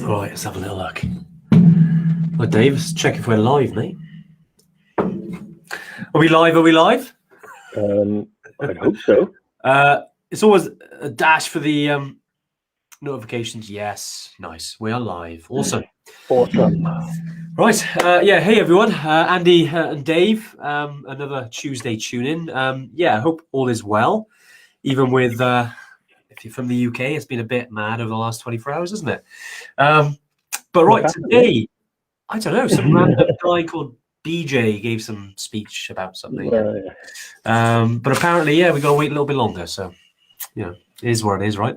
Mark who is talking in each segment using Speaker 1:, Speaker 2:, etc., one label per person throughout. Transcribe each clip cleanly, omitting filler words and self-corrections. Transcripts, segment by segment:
Speaker 1: All right, let's have a little look. Well, Dave, let's check if we're live, mate. Are we live? Are we live?
Speaker 2: I hope so.
Speaker 1: It's always a dash for the notifications. Yes, nice. We are live. Awesome.
Speaker 2: Awesome.
Speaker 1: Right. Hey, everyone. Andy and Dave. Another Tuesday tune-in. I hope all is well. Even with, if you're from the UK, it's been a bit mad over the last 24 hours, isn't it? But right, today, I don't know, some random guy called BJ gave some speech about something. But apparently, we got to wait a little bit longer. So, it is what it is, right?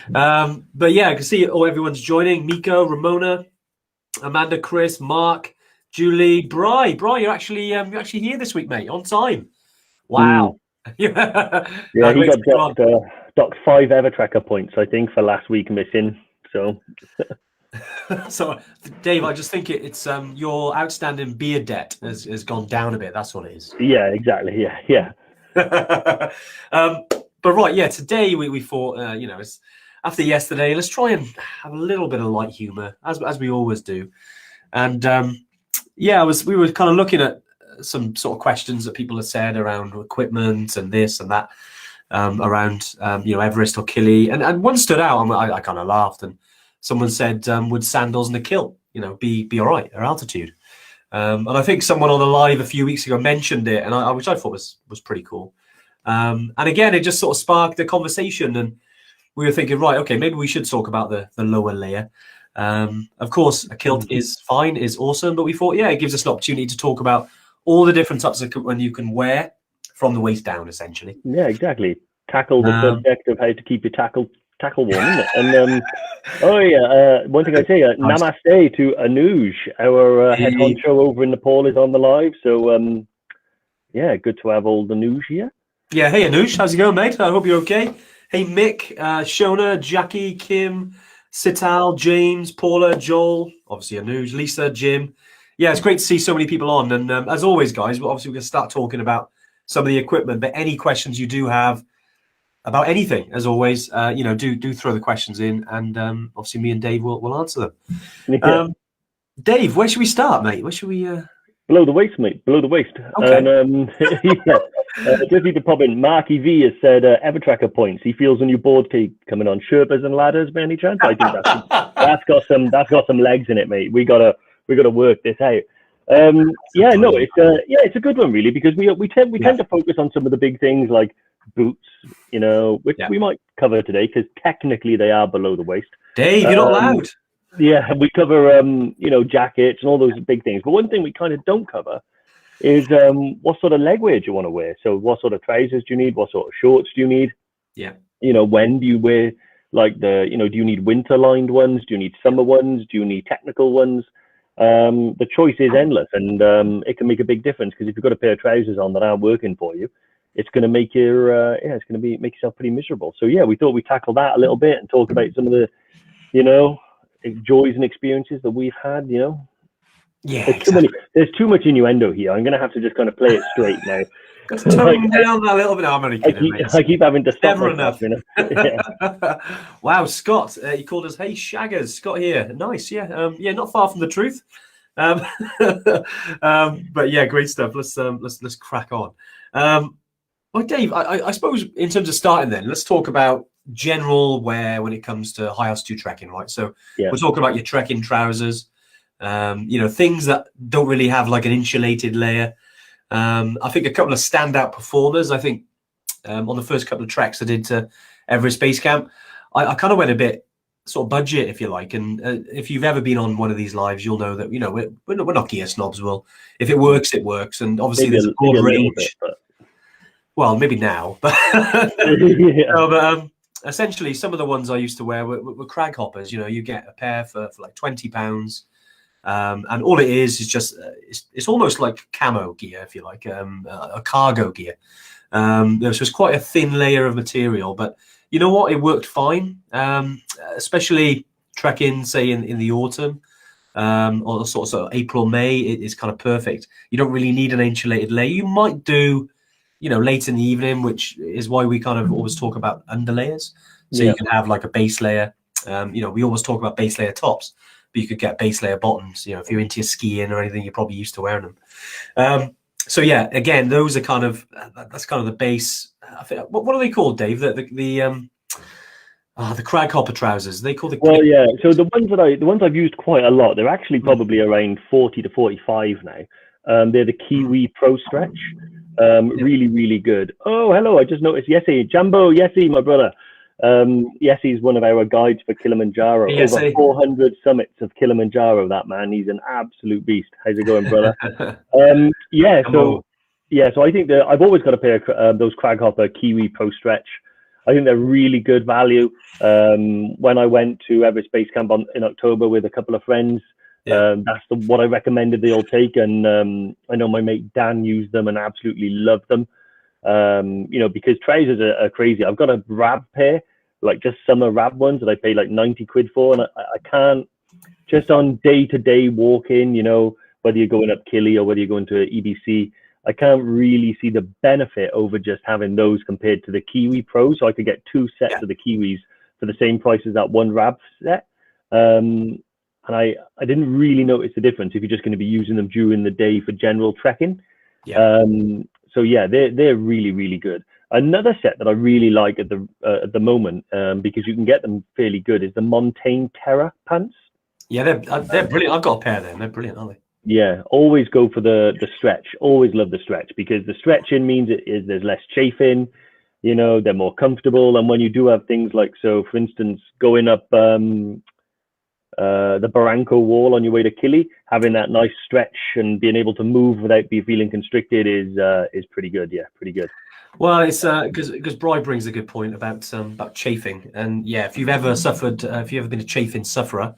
Speaker 1: But yeah, I can see everyone's joining. Miko, Ramona, Amanda, Chris, Mark, Julie, Bri, you're actually here this week, mate, on time. Wow.
Speaker 2: He got docked 5 EverTrekker points, I think, for last week missing. So,
Speaker 1: so Dave, I just think it's your outstanding beer debt has gone down a bit. That's what it is.
Speaker 2: Yeah, exactly. Yeah.
Speaker 1: But right, today we thought, it's after yesterday, let's try and have a little bit of light humor as we always do. And we were kind of looking at some sort of questions that people have said around equipment and this and that, around Everest or Killy, and one stood out, and I kind of laughed, and someone said, would Sandals and a Kilt, be all right at altitude? And I think someone on the live a few weeks ago mentioned it, and which I thought was pretty cool. And again, it just sort of sparked a conversation, and we were thinking, right, okay, maybe we should talk about the lower layer. Of course, a Kilt is fine, is awesome, but we thought, it gives us an opportunity to talk about all the different types of equipment you can wear from the waist down, essentially.
Speaker 2: Yeah, exactly. Tackle the subject of how to keep your tackle warm. And one thing I say, namaste to Anuj, our head honcho over in Nepal, is on the live. So good to have old Anuj here. Yeah,
Speaker 1: hey Anuj, how's it going, mate? I hope you're okay. Hey Mick, Shona, Jackie, Kim, Sital, James, Paula, Joel, obviously Anuj, Lisa, Jim. Yeah, it's great to see so many people on. And as always, guys, we're going to start talking about some of the equipment. But any questions you do have about anything, as always, do throw the questions in. And obviously, me and Dave will answer them. Yeah. Dave, where should we start, mate? Where should we...
Speaker 2: Below the waist, mate. Below the waist.
Speaker 1: Okay.
Speaker 2: And just need to pop in. Marky V has said EverTrekker points. He feels a new board coming on Sherpas and ladders by any chance? I think that's got some legs in it, mate. We gotta work this out. It's a good one really, because we tend to focus on some of the big things like boots, which we might cover today because technically they are below the waist.
Speaker 1: Dave, you're not allowed.
Speaker 2: Yeah, we cover jackets and all those big things. But one thing we kind of don't cover is what sort of leg wear do you want to wear? So what sort of trousers do you need? What sort of shorts do you need?
Speaker 1: Yeah.
Speaker 2: When do you wear do you need winter lined ones? Do you need summer ones? Do you need technical ones? The choice is endless, and it can make a big difference, because if you've got a pair of trousers on that aren't working for you, it's going to make your make yourself pretty miserable. So we thought we'd tackle that a little bit and talk about some of the joys and experiences that we've had. There's too much innuendo here. I'm going to have to just kind of play it straight now.
Speaker 1: Got to tone down that a little bit. I'm only kidding,
Speaker 2: I keep having to stop.
Speaker 1: Never enough. Wow, Scott, he called us, hey shaggers. Scott here. Nice, not far from the truth. But great stuff. Let's crack on. Well, Dave, I suppose in terms of starting, then let's talk about general wear when it comes to high altitude trekking, right? So we're talking about your trekking trousers, things that don't really have like an insulated layer. I think a couple of standout performers. I think on the first couple of treks I did to Everest Base Camp, I kind of went a bit sort of budget, if you like. And if you've ever been on one of these lives, you'll know that we're not gear snobs. Well, if it works, it works. And obviously there's a broad range. Well, maybe now, but essentially some of the ones I used to wear were crag hoppers. You get a pair for like £20. And all it is just it's almost like camo gear, if you like, a cargo gear. So it's quite a thin layer of material, but you know what, it worked fine, especially trekking, say in the autumn, or sort of April, May. It is kind of perfect. You don't really need an insulated layer. You might do late in the evening, which is why we kind of always talk about underlayers. So you can have like a base layer We always talk about base layer tops, but you could get base layer bottoms. If you're into your skiing or anything, you're probably used to wearing them. So yeah, again, those are that's kind of the base. I think, what are they called, Dave? The crag hopper trousers. They call
Speaker 2: Well, yeah. So the ones I've used quite a lot. They're actually probably around 40 to 45 now. They're the Kiwi Pro Stretch. Really, really good. Oh, hello. I just noticed Yessi. Jambo, Yessi, my brother. Yessi is one of our guides for Kilimanjaro.
Speaker 1: Hey,
Speaker 2: Over 400 summits of Kilimanjaro, that man. He's an absolute beast. How's it going, brother? So I think that I've always got a pair of those crag hopper Kiwi Pro Stretch. I think they're really good value. When I went to Everest Base Camp in October with a couple of friends, that's what I recommended they all take. And I know my mate Dan used them and absolutely loved them. Because trousers are crazy. I've got a Rab pair, like just summer Rab ones that I pay like 90 quid for. And I can't, just on day-to-day walking, whether you're going up Kili or whether you're going to EBC, I can't really see the benefit over just having those compared to the Kiwi Pro. So I could get 2 sets of the Kiwis for the same price as that one Rab set. And I didn't really notice the difference if you're just going to be using them during the day for general trekking. So yeah, they're really, really good. Another set that I really like at the moment, because you can get them fairly good, is the Montane Terra pants.
Speaker 1: Yeah, they're brilliant. I've got a pair of them. They're brilliant, aren't they?
Speaker 2: Yeah, always go for the stretch. Always love the stretch, because the stretching means there's less chafing. They're more comfortable. And when you do have things like, so for instance, going up the Barranco wall on your way to Kili, having that nice stretch and being able to move without feeling constricted is pretty good. Yeah, pretty good.
Speaker 1: Well, it's because Bri brings a good point about chafing. And yeah, if you've ever been a chafing sufferer,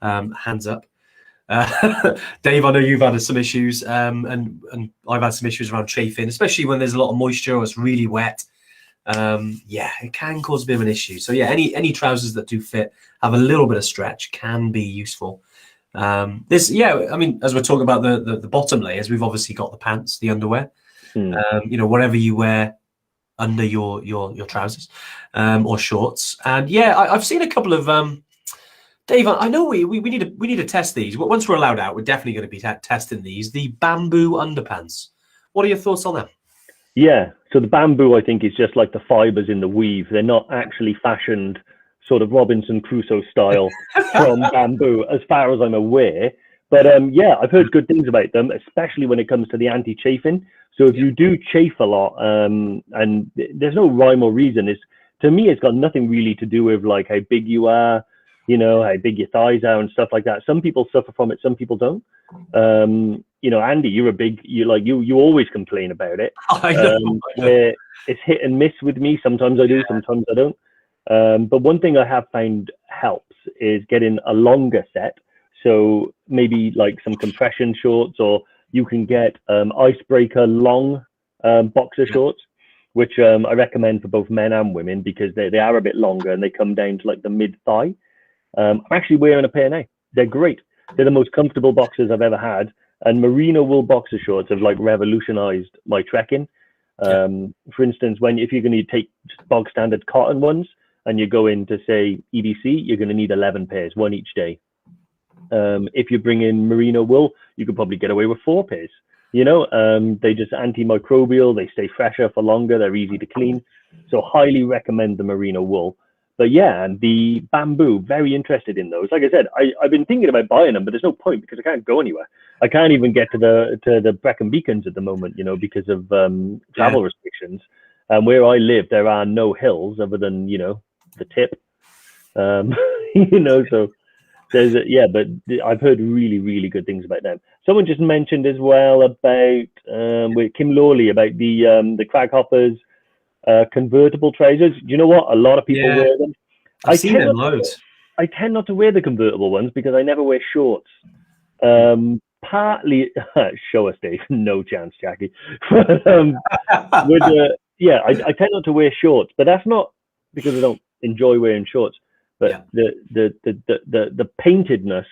Speaker 1: hands up. Dave, I know you've had some issues, and I've had some issues around chafing, especially when there's a lot of moisture or it's really wet. It can cause a bit of an issue. So yeah, any trousers that do fit, have a little bit of stretch, can be useful. I mean, as we're talking about the bottom layers, we've obviously got the pants, the underwear, whatever you wear under your trousers, or shorts. And yeah, I've seen a couple of Dave, I know we need to test these. Once we're allowed out, we're definitely going to be testing these. The bamboo underpants. What are your thoughts on them?
Speaker 2: Yeah, so the bamboo, I think, is just like the fibers in the weave. They're not actually fashioned sort of Robinson Crusoe style from bamboo, as far as I'm aware. But I've heard good things about them, especially when it comes to the anti-chafing. So if you do chafe a lot, and there's no rhyme or reason, to me, it's got nothing really to do with like how big you are, how big your thighs are and stuff like that. Some people suffer from it, some people don't. Andy, you always complain about it.
Speaker 1: I know.
Speaker 2: Where it's hit and miss with me. Sometimes I do, sometimes I don't. But one thing I have found helps is getting a longer set. So maybe like some compression shorts, or you can get icebreaker long boxer shorts, which I recommend for both men and women, because they are a bit longer and they come down to like the mid thigh. I'm actually wearing a pair now. They're great. They're the most comfortable boxers I've ever had. And merino wool boxer shorts have like revolutionized my trekking. For instance, if you're going to take just bog standard cotton ones and you go into, say, EBC, you're going to need 11 pairs, one each day. If you bring in merino wool, you could probably get away with 4 pairs. They just antimicrobial, they stay fresher for longer, they're easy to clean. So highly recommend the merino wool. But yeah, and the bamboo, very interested in those. Like I said, I've been thinking about buying them, but there's no point because I can't go anywhere. I can't even get to the Brecon Beacons at the moment, because of travel restrictions. And where I live, there are no hills other than, the tip. So there's but I've heard really, really good things about them. Someone just mentioned as well about with Kim Lawley about the crag hoppers. Convertible trousers. Do you know what? A lot of people wear them.
Speaker 1: I've seen them loads.
Speaker 2: I tend not to wear the convertible ones because I never wear shorts. Partly, show us, Dave. No chance, Jackie. I tend not to wear shorts, but that's not because I don't enjoy wearing shorts. But the paintedness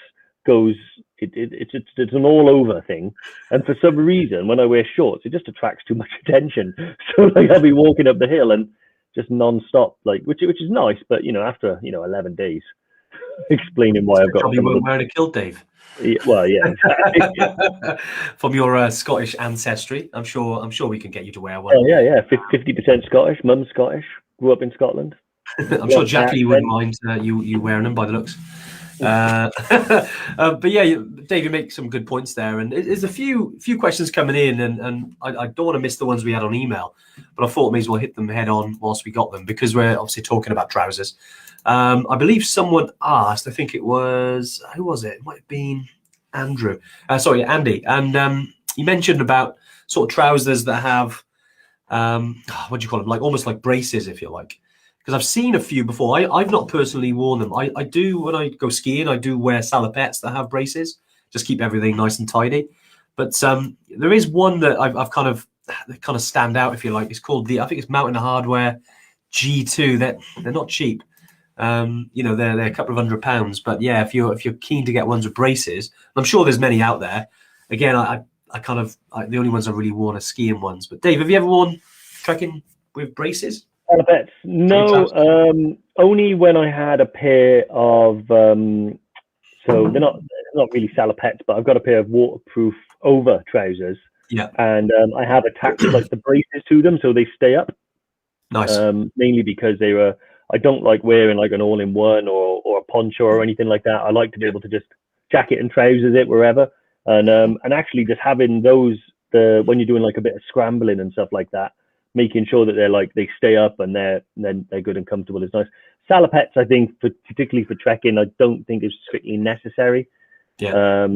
Speaker 2: goes. It's an all over thing, and for some reason when I wear shorts it just attracts too much attention. So like I'll be walking up the hill and just non-stop, like which is nice, but after 11 days explaining why I've got
Speaker 1: Probably
Speaker 2: some of
Speaker 1: weren't
Speaker 2: them.
Speaker 1: wearing a kilt, Dave.
Speaker 2: Yeah, well, yeah, exactly.
Speaker 1: From your Scottish ancestry, I'm sure we can get you to wear one.
Speaker 2: Oh, yeah. 50% Scottish. Mum's Scottish. Grew up in Scotland.
Speaker 1: I'm sure
Speaker 2: Lost my
Speaker 1: Jackie wouldn't
Speaker 2: accent.
Speaker 1: mind you wearing them by the looks. But yeah, Dave, you make some good points there, and there's a few questions coming in, and I don't want to miss the ones we had on email, but I thought may as well hit them head on whilst we got them, because we're obviously talking about trousers. I believe someone asked, I think it was, who was it? It might have been Andrew. Sorry, Andy. And you mentioned about sort of trousers that have, what do you call them? Like almost like braces, if you like. Because I've seen a few before. I've not personally worn them. I do, when I go skiing, I do wear salopettes that have braces, just keep everything nice and tidy. But there is one that I've kind of stand out, if you like. It's called I think it's Mountain Hardware G2. They're not cheap. They're a couple of £100, but yeah, if you're keen to get ones with braces, I'm sure there's many out there. Again, the only ones I've really worn are skiing ones. But Dave, have you ever worn trekking with braces?
Speaker 2: Salopettes. No, only when I had a pair of, so they're not really salopettes, but I've got a pair of waterproof over trousers.
Speaker 1: Yeah.
Speaker 2: And I have attached like the braces to them so they stay up.
Speaker 1: Nice.
Speaker 2: Mainly because I don't like wearing like an all-in-one or a poncho or anything like that. I like to be able to just jacket and trousers it wherever. And actually just having those, when you're doing like a bit of scrambling and stuff like that, making sure that they stay up and they're good and comfortable is nice. Salopettes, I think, particularly for trekking, I don't think is strictly necessary.
Speaker 1: Yeah.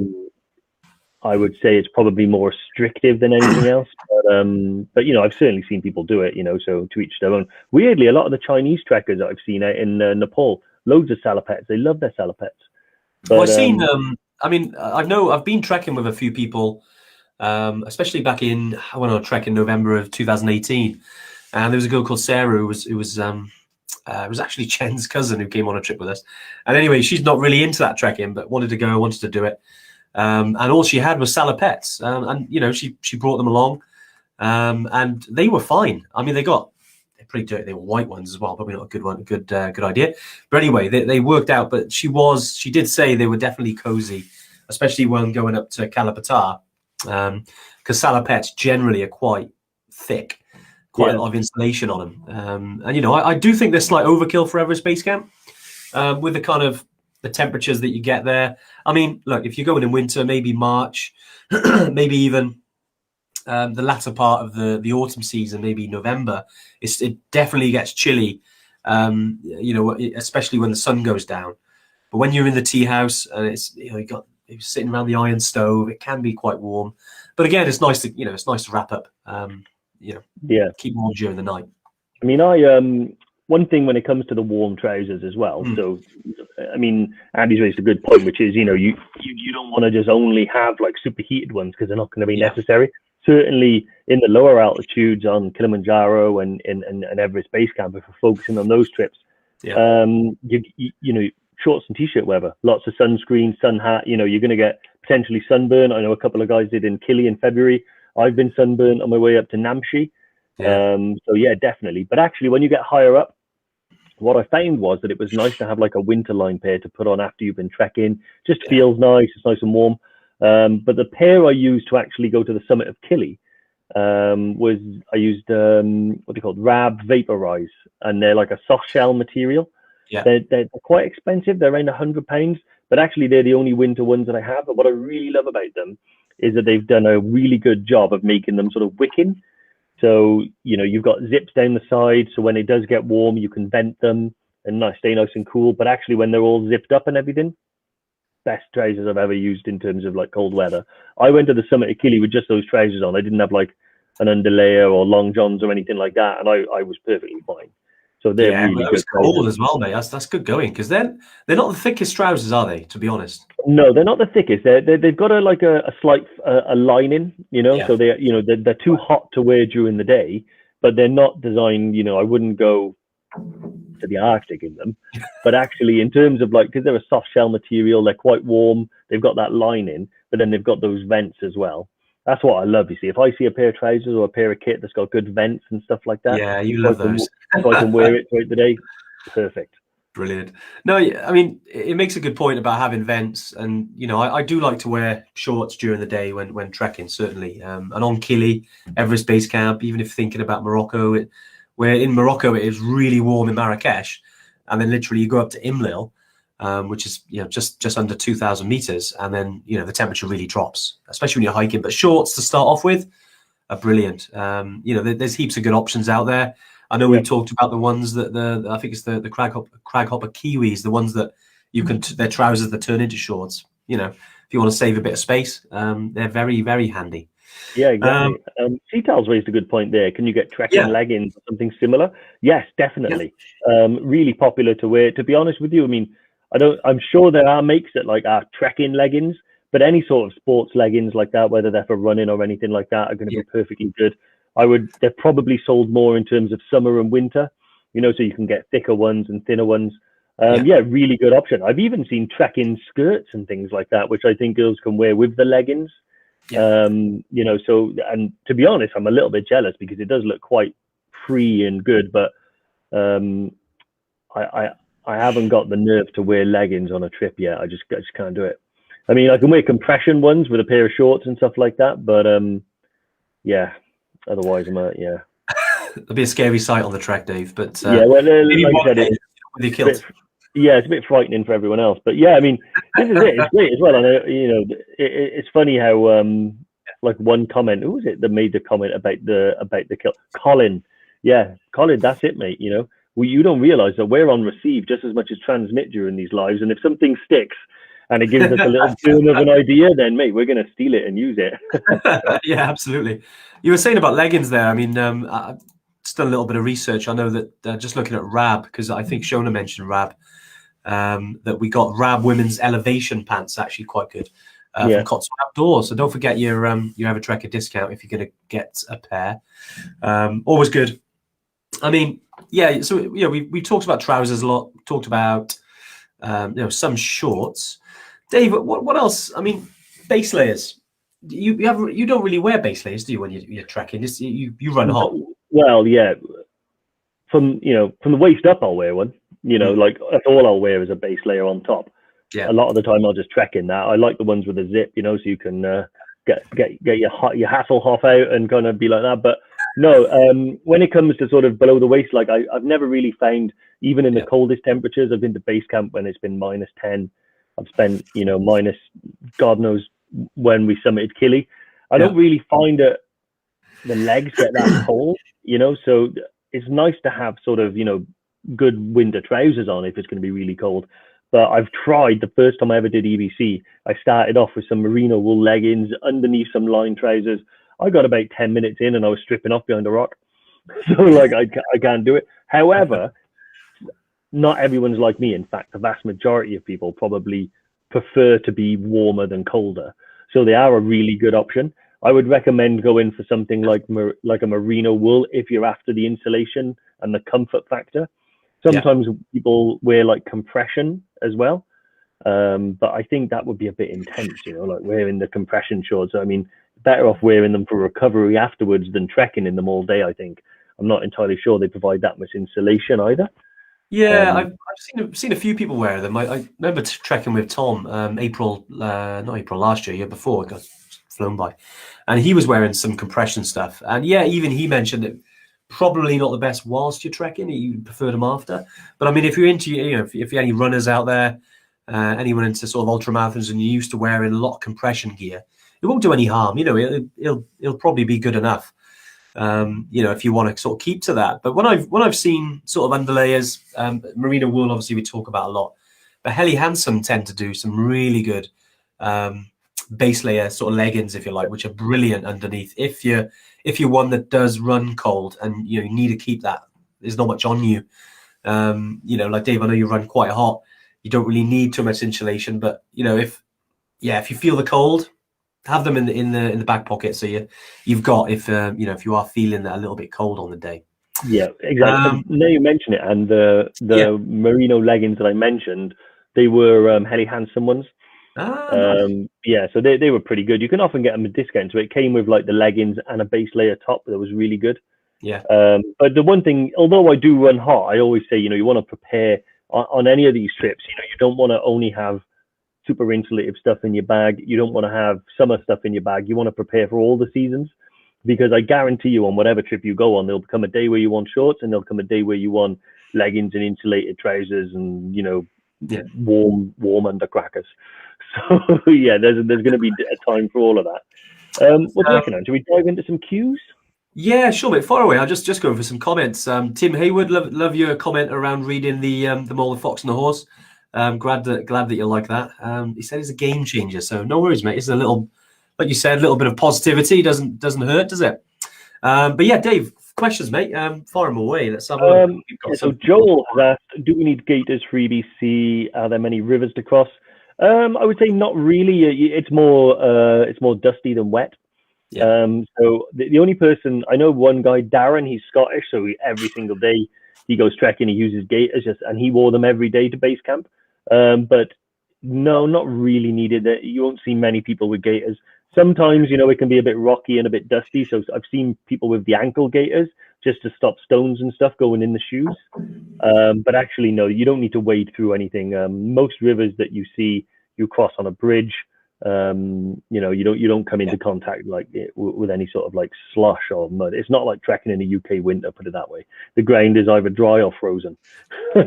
Speaker 2: I would say it's probably more restrictive than anything else. But I've certainly seen people do it, so to each their own. Weirdly, a lot of the Chinese trekkers that I've seen out in Nepal, loads of salopettes. They love their salopettes. But,
Speaker 1: well, I've seen, I've been trekking with a few people, especially back in, I went on a trek in November of 2018. And there was a girl called Sarah who was actually Chen's cousin who came on a trip with us. And anyway, she's not really into that trekking, but wanted to do it. And all she had was salopettes, and she brought them along, and they were fine. I mean, they're pretty dirty. They were white ones as well, probably not a good idea. But anyway, they worked out. But she did say they were definitely cozy, especially when going up to Kalapatar, because salopettes generally are quite thick, quite a lot of insulation on them. And I do think they're slight overkill for Everest Base Camp, with the kind of the temperatures that you get there. I mean, look, if you're going in winter, maybe March, maybe even the latter part of the autumn season, maybe November, it definitely gets chilly, especially when the sun goes down. But when you're in the tea house and you're sitting around the iron stove, it can be quite warm. But again, it's nice to wrap up, keep warm during the night.
Speaker 2: I mean, one thing when it comes to the warm trousers as well. So, I mean, Andy's raised a good point, which is, you don't want to just only have like superheated ones because they're not going to be necessary. Certainly in the lower altitudes on Kilimanjaro and Everest Base Camp, if we're focusing on those trips, shorts and t-shirt weather, lots of sunscreen, sun hat, you're going to get potentially sunburn. I know a couple of guys did in Kili in February. I've been sunburned on my way up to Namche. So yeah, definitely. But actually, when you get higher up, what I found was that it was nice to have like a winterline pair to put on after you've been trekking. Just feels nice. It's nice and warm. But the pair I used to actually go to the summit of Kili I used what they called Rab Vaporize, and they're like a soft shell material.
Speaker 1: Yeah,
Speaker 2: they're quite expensive. They're around £100, but actually they're the only winter ones that I have. But what I really love about them is that they've done a really good job of making them sort of wicking. So, you've got zips down the side. So when it does get warm, you can vent them and stay nice and cool. But actually when they're all zipped up and everything, best trousers I've ever used in terms of like cold weather. I went to the summit of Kili with just those trousers on. I didn't have like an underlayer or long johns or anything like that. And I was perfectly fine. So they're really good.
Speaker 1: Cold as well, mate. That's good going, because they're not the thickest trousers, are they? To be honest.
Speaker 2: No, they're not the thickest. They've got a slight lining, So they're too hot to wear during the day, but they're not designed. I wouldn't go to the Arctic in them, but actually in terms of like, because they're a soft shell material, they're quite warm. They've got that lining, but then they've got those vents as well. That's what I love. You see, if I see a pair of trousers or a pair of kit that's got good vents and stuff like that,
Speaker 1: you love those.
Speaker 2: So I can wear it throughout the day. Perfect.
Speaker 1: Brilliant. No, I mean, it makes a good point about having vents, and I do like to wear shorts during the day when trekking, certainly. And on Kili, Everest Base Camp, even if thinking about Morocco, where in Morocco it is really warm in Marrakesh, and then literally you go up to Imlil, which is just under 2,000 meters, and then the temperature really drops, especially when you're hiking. But shorts to start off with are brilliant. There's heaps of good options out there. I know we've talked about the ones that I think it's the Craghopper Kiwis, the ones that they're trousers that turn into shorts. If you want to save a bit of space, they're very, very handy.
Speaker 2: Yeah, exactly. Seatal's raised a good point there. Can you get trekking leggings or something similar? Yes, definitely. Really popular to wear. To be honest with you, I mean, I'm sure there are makes that are trekking leggings, but any sort of sports leggings like that, whether they're for running or anything like that, are going to be perfectly good. They're probably sold more in terms of summer and winter, so you can get thicker ones and thinner ones. Really good option. I've even seen trekking skirts and things like that, which I think girls can wear with the leggings. And to be honest, I'm a little bit jealous because it does look quite free and good, but I haven't got the nerve to wear leggings on a trip yet. I just can't do it. I mean, I can wear compression ones with a pair of shorts and stuff like that, but otherwise
Speaker 1: It'll be a scary sight on the trek, Dave. But
Speaker 2: like I said,
Speaker 1: with your kilt.
Speaker 2: It's a bit frightening for everyone else. But I mean, this is it. It's great as well. And it's funny how one comment. Who was it that made the comment about the kilt? Colin. Yeah, Colin. That's it, mate. You don't realise that we're on receive just as much as transmit during these lives. And if something sticks and it gives us a little boom of an idea, then mate, we're going to steal it and use it.
Speaker 1: Yeah, absolutely. You were saying about leggings there. I mean, I've just done a little bit of research. I know that just looking at Rab, because I think Shona mentioned Rab, that we got Rab women's elevation pants, actually quite good from Cotswold Outdoors. So don't forget your EverTrek discount if you're going to get a pair. Always good. I mean, so we talked about trousers a lot. Talked about some shorts. Dave, what else? I mean, base layers. You don't really wear base layers, do you, when you're trekking? You run hot.
Speaker 2: Well, yeah. From the waist up, I'll wear one. That's all I'll wear is a base layer on top. Yeah. A lot of the time, I'll just trek in that. I like the ones with a zip, so you can get your Hasselhoff out and kind of be like that. But no, when it comes to sort of below the waist, I've never really found, even in the coldest temperatures, I've been to base camp when it's been -10. I've spent, minus God knows when we summited Kili. I don't really find that the legs get that cold, so it's nice to have sort of, good winter trousers on if it's going to be really cold. But I've tried, the first time I ever did EBC, I started off with some merino wool leggings underneath some line trousers. I got about 10 minutes in and I was stripping off behind a rock. So I can't do it. However, not everyone's like me. In fact, the vast majority of people probably prefer to be warmer than colder. So they are a really good option. I would recommend going for something like a merino wool if you're after the insulation and the comfort factor. Sometimes people wear compression as well. But I think that would be a bit intense, wearing the compression shorts. I mean, better off wearing them for recovery afterwards than trekking in them all day, I think. I'm not entirely sure they provide that much insulation either.
Speaker 1: Yeah, I've seen a few people wear them. I remember trekking with Tom, not April last year before, it got flown by, and he was wearing some compression stuff. And even he mentioned it probably not the best whilst you're trekking. You prefer them after. But I mean, if you're into, if you're any runners out there, anyone into sort of ultra marathons, and you're used to wearing a lot of compression gear, it won't do any harm. It'll probably be good enough. If you want to sort of keep to that. But when I've seen sort of underlayers, merino wool, obviously we talk about a lot, but Helly Hansen tend to do some really good base layer sort of leggings, if you like, which are brilliant underneath. If you're one that does run cold and you need to keep that, there's not much on you. Like Dave, I know you run quite hot. You don't really need too much insulation, but if you feel the cold, have them in the back pocket, so you've got if you are feeling that a little bit cold on the day.
Speaker 2: Yeah, exactly. Now you mention it, and the merino leggings that I mentioned, they were Helly Hansen ones. Nice. Yeah, so they were pretty good. You can often get them at discount. So it came with the leggings and a base layer top that was really good.
Speaker 1: Yeah.
Speaker 2: But the one thing, although I do run hot, I always say you want to prepare on any of these trips, you don't want to only have super insulative stuff in your bag. You don't want to have summer stuff in your bag. You want to prepare for all the seasons, because I guarantee you, on whatever trip you go on, there'll become a day where you want shorts, and there'll come a day where you want leggings and insulated trousers and warm undercrackers. So yeah, there's going to be a time for all of that. What do you reckon, Ange? Should we dive into some cues?
Speaker 1: Yeah, sure, mate. Far away. I'll just go for some comments. Tim Hayward, love your comment around reading the Mole, the Fox, and the Horse. Glad that you like that. He said he's a game changer, so no worries, mate. It's a little, like you said, a little bit of positivity doesn't hurt, does it? But yeah, Dave, questions, mate. Fire them away. Let's have a look.
Speaker 2: So Joel has asked, do we need gaiters for EBC? Are there many rivers to cross? I would say not really. It's more dusty than wet. Yeah. So the only person I know, one guy, Darren, he's Scottish, so every single day he goes trekking, he uses gaiters, and he wore them every day to base camp. But no, not really needed. You won't see many people with gaiters. Sometimes, it can be a bit rocky and a bit dusty. So I've seen people with the ankle gaiters just to stop stones and stuff going in the shoes. But actually, no, you don't need to wade through anything. Most rivers that you see, you cross on a bridge. You don't come into contact with any sort of like slush or mud. It's not like trekking in the UK winter, put it that way. The ground is either dry or frozen.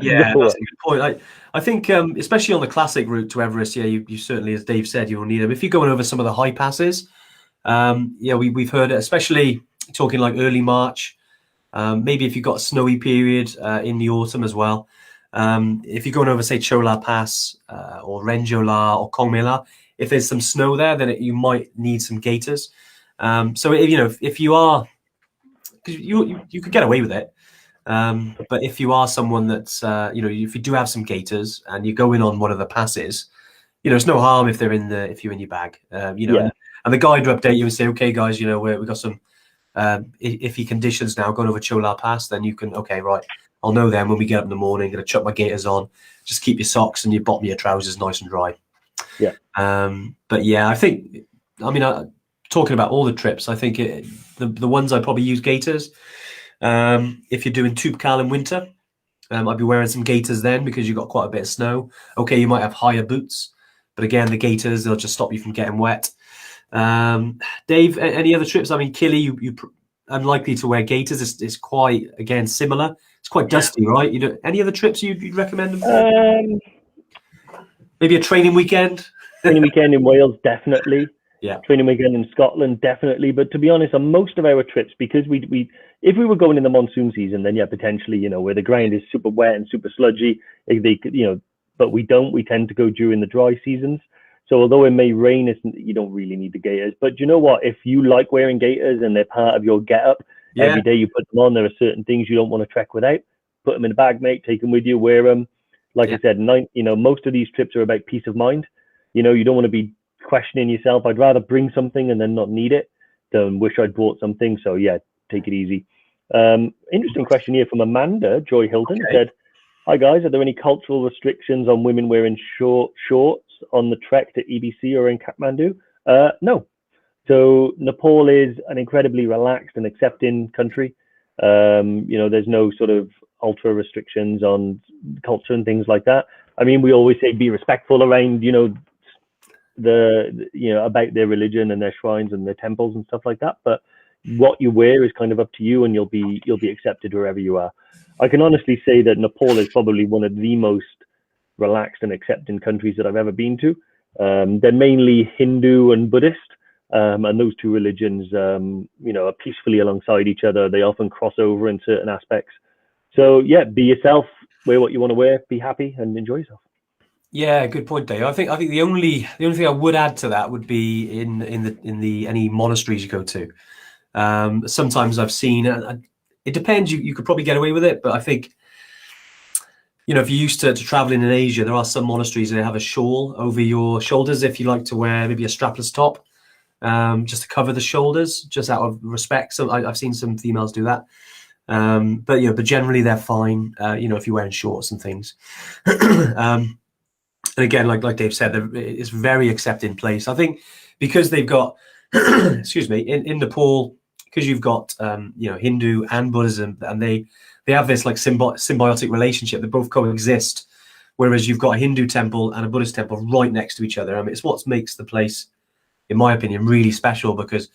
Speaker 1: Yeah, that's a good point. I think especially on the classic route to Everest, you certainly, as Dave said, you'll need them. If you're going over some of the high passes, we've heard it, especially talking like early March, maybe if you've got a snowy period in the autumn as well. If you're going over, say, Chola Pass or Renjola or Kongmela, if there's some snow there, then you might need some gaiters. So if you are, because you could get away with it, but if you are someone that's if you do have some gaiters and you go in on one of the passes, it's no harm if you're in your bag, and the guide will update you and say, okay, guys, we've got some iffy conditions now going over Chola Pass. Then you can, okay, right, I'll know then when we get up in the morning, going to chuck my gaiters on, just keep your socks and your bottom of your trousers nice and dry.
Speaker 2: Yeah.
Speaker 1: But yeah, talking about all the trips, I think the ones I probably use gaiters. If you're doing Toubkal in winter, I'd be wearing some gaiters then, because you've got quite a bit of snow. Okay, you might have higher boots, but again, the gaiters, they'll just stop you from getting wet. Dave, any other trips? Killy, you unlikely to wear gaiters. It's quite, again, similar. It's quite dusty, right? Any other trips you'd recommend them for? Maybe a training weekend?
Speaker 2: Training weekend in Wales, definitely.
Speaker 1: Yeah.
Speaker 2: Training weekend in Scotland, definitely. But to be honest, on most of our trips, because if we were going in the monsoon season, then yeah, potentially, where the ground is super wet and super sludgy, but we don't. We tend to go during the dry seasons. So although it may rain, you don't really need the gaiters. But you know what? If you like wearing gaiters and they're part of your get-up, every day you put them on, there are certain things you don't want to trek without. Put them in the bag, mate. Take them with you. Wear them. Like I said, most of these trips are about peace of mind. You don't want to be questioning yourself. I'd rather bring something and then not need it than wish I'd brought something. So yeah, take it easy. Interesting question here from Amanda Joy Hilton. Said, hi guys, are there any cultural restrictions on women wearing shorts on the trek to EBC or in Kathmandu? No. So Nepal is an incredibly relaxed and accepting country. There's no sort of ultra restrictions on culture and things like that. We always say be respectful around, about their religion and their shrines and their temples and stuff like that. But what you wear is kind of up to you, and you'll be accepted wherever you are. I can honestly say that Nepal is probably one of the most relaxed and accepting countries that I've ever been to. They're mainly Hindu and Buddhist, and those two religions, are peacefully alongside each other. They often cross over in certain aspects. So yeah, be yourself, wear what you want to wear, be happy, and enjoy yourself.
Speaker 1: Yeah, good point, Dave. I think the only thing I would add to that would be in any monasteries you go to. Sometimes I've seen, it depends. You could probably get away with it, but I think, if you're used to traveling in Asia, there are some monasteries that have a shawl over your shoulders if you like to wear maybe a strapless top, just to cover the shoulders, just out of respect. So I've seen some females do that. But generally they're fine. If you're wearing shorts and things. And again, like Dave said, it's very accepting place. I think because they've got, excuse me, in Nepal, because you've got Hindu and Buddhism, and they have this like symbiotic relationship. They both coexist. whereas you've got a Hindu temple and a Buddhist temple right next to each other. I mean, it's what makes the place, in my opinion, really special, because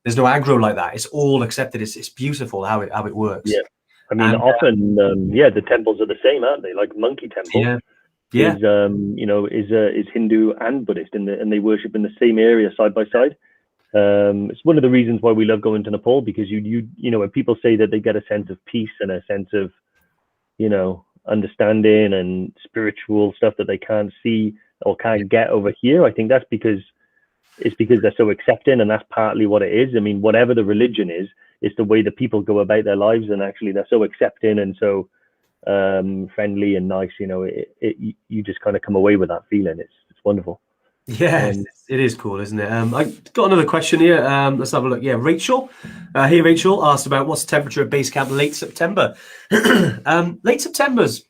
Speaker 1: there's no aggro like that. It's all accepted. It's beautiful how it works.
Speaker 2: Yeah, I mean, often, the temples are the same, aren't they? Like Monkey Temple is Hindu and Buddhist, and they worship in the same area side by side. It's one of the reasons why we love going to Nepal, because you know, when people say that they get a sense of peace and a sense of, you know, understanding and spiritual stuff that they can't see or can't get over here, I think that's because they're so accepting, and that's partly what it is. I mean, whatever the religion is, it's the way that people go about their lives, and actually they're so accepting and so friendly and nice. You know, you just kind of come away with that feeling. It's wonderful.
Speaker 1: Yeah, it is cool, isn't it? I got another question here. Let's have a look. Yeah, Rachel. Hey, Rachel asked about what's the temperature at base camp late September. Late September's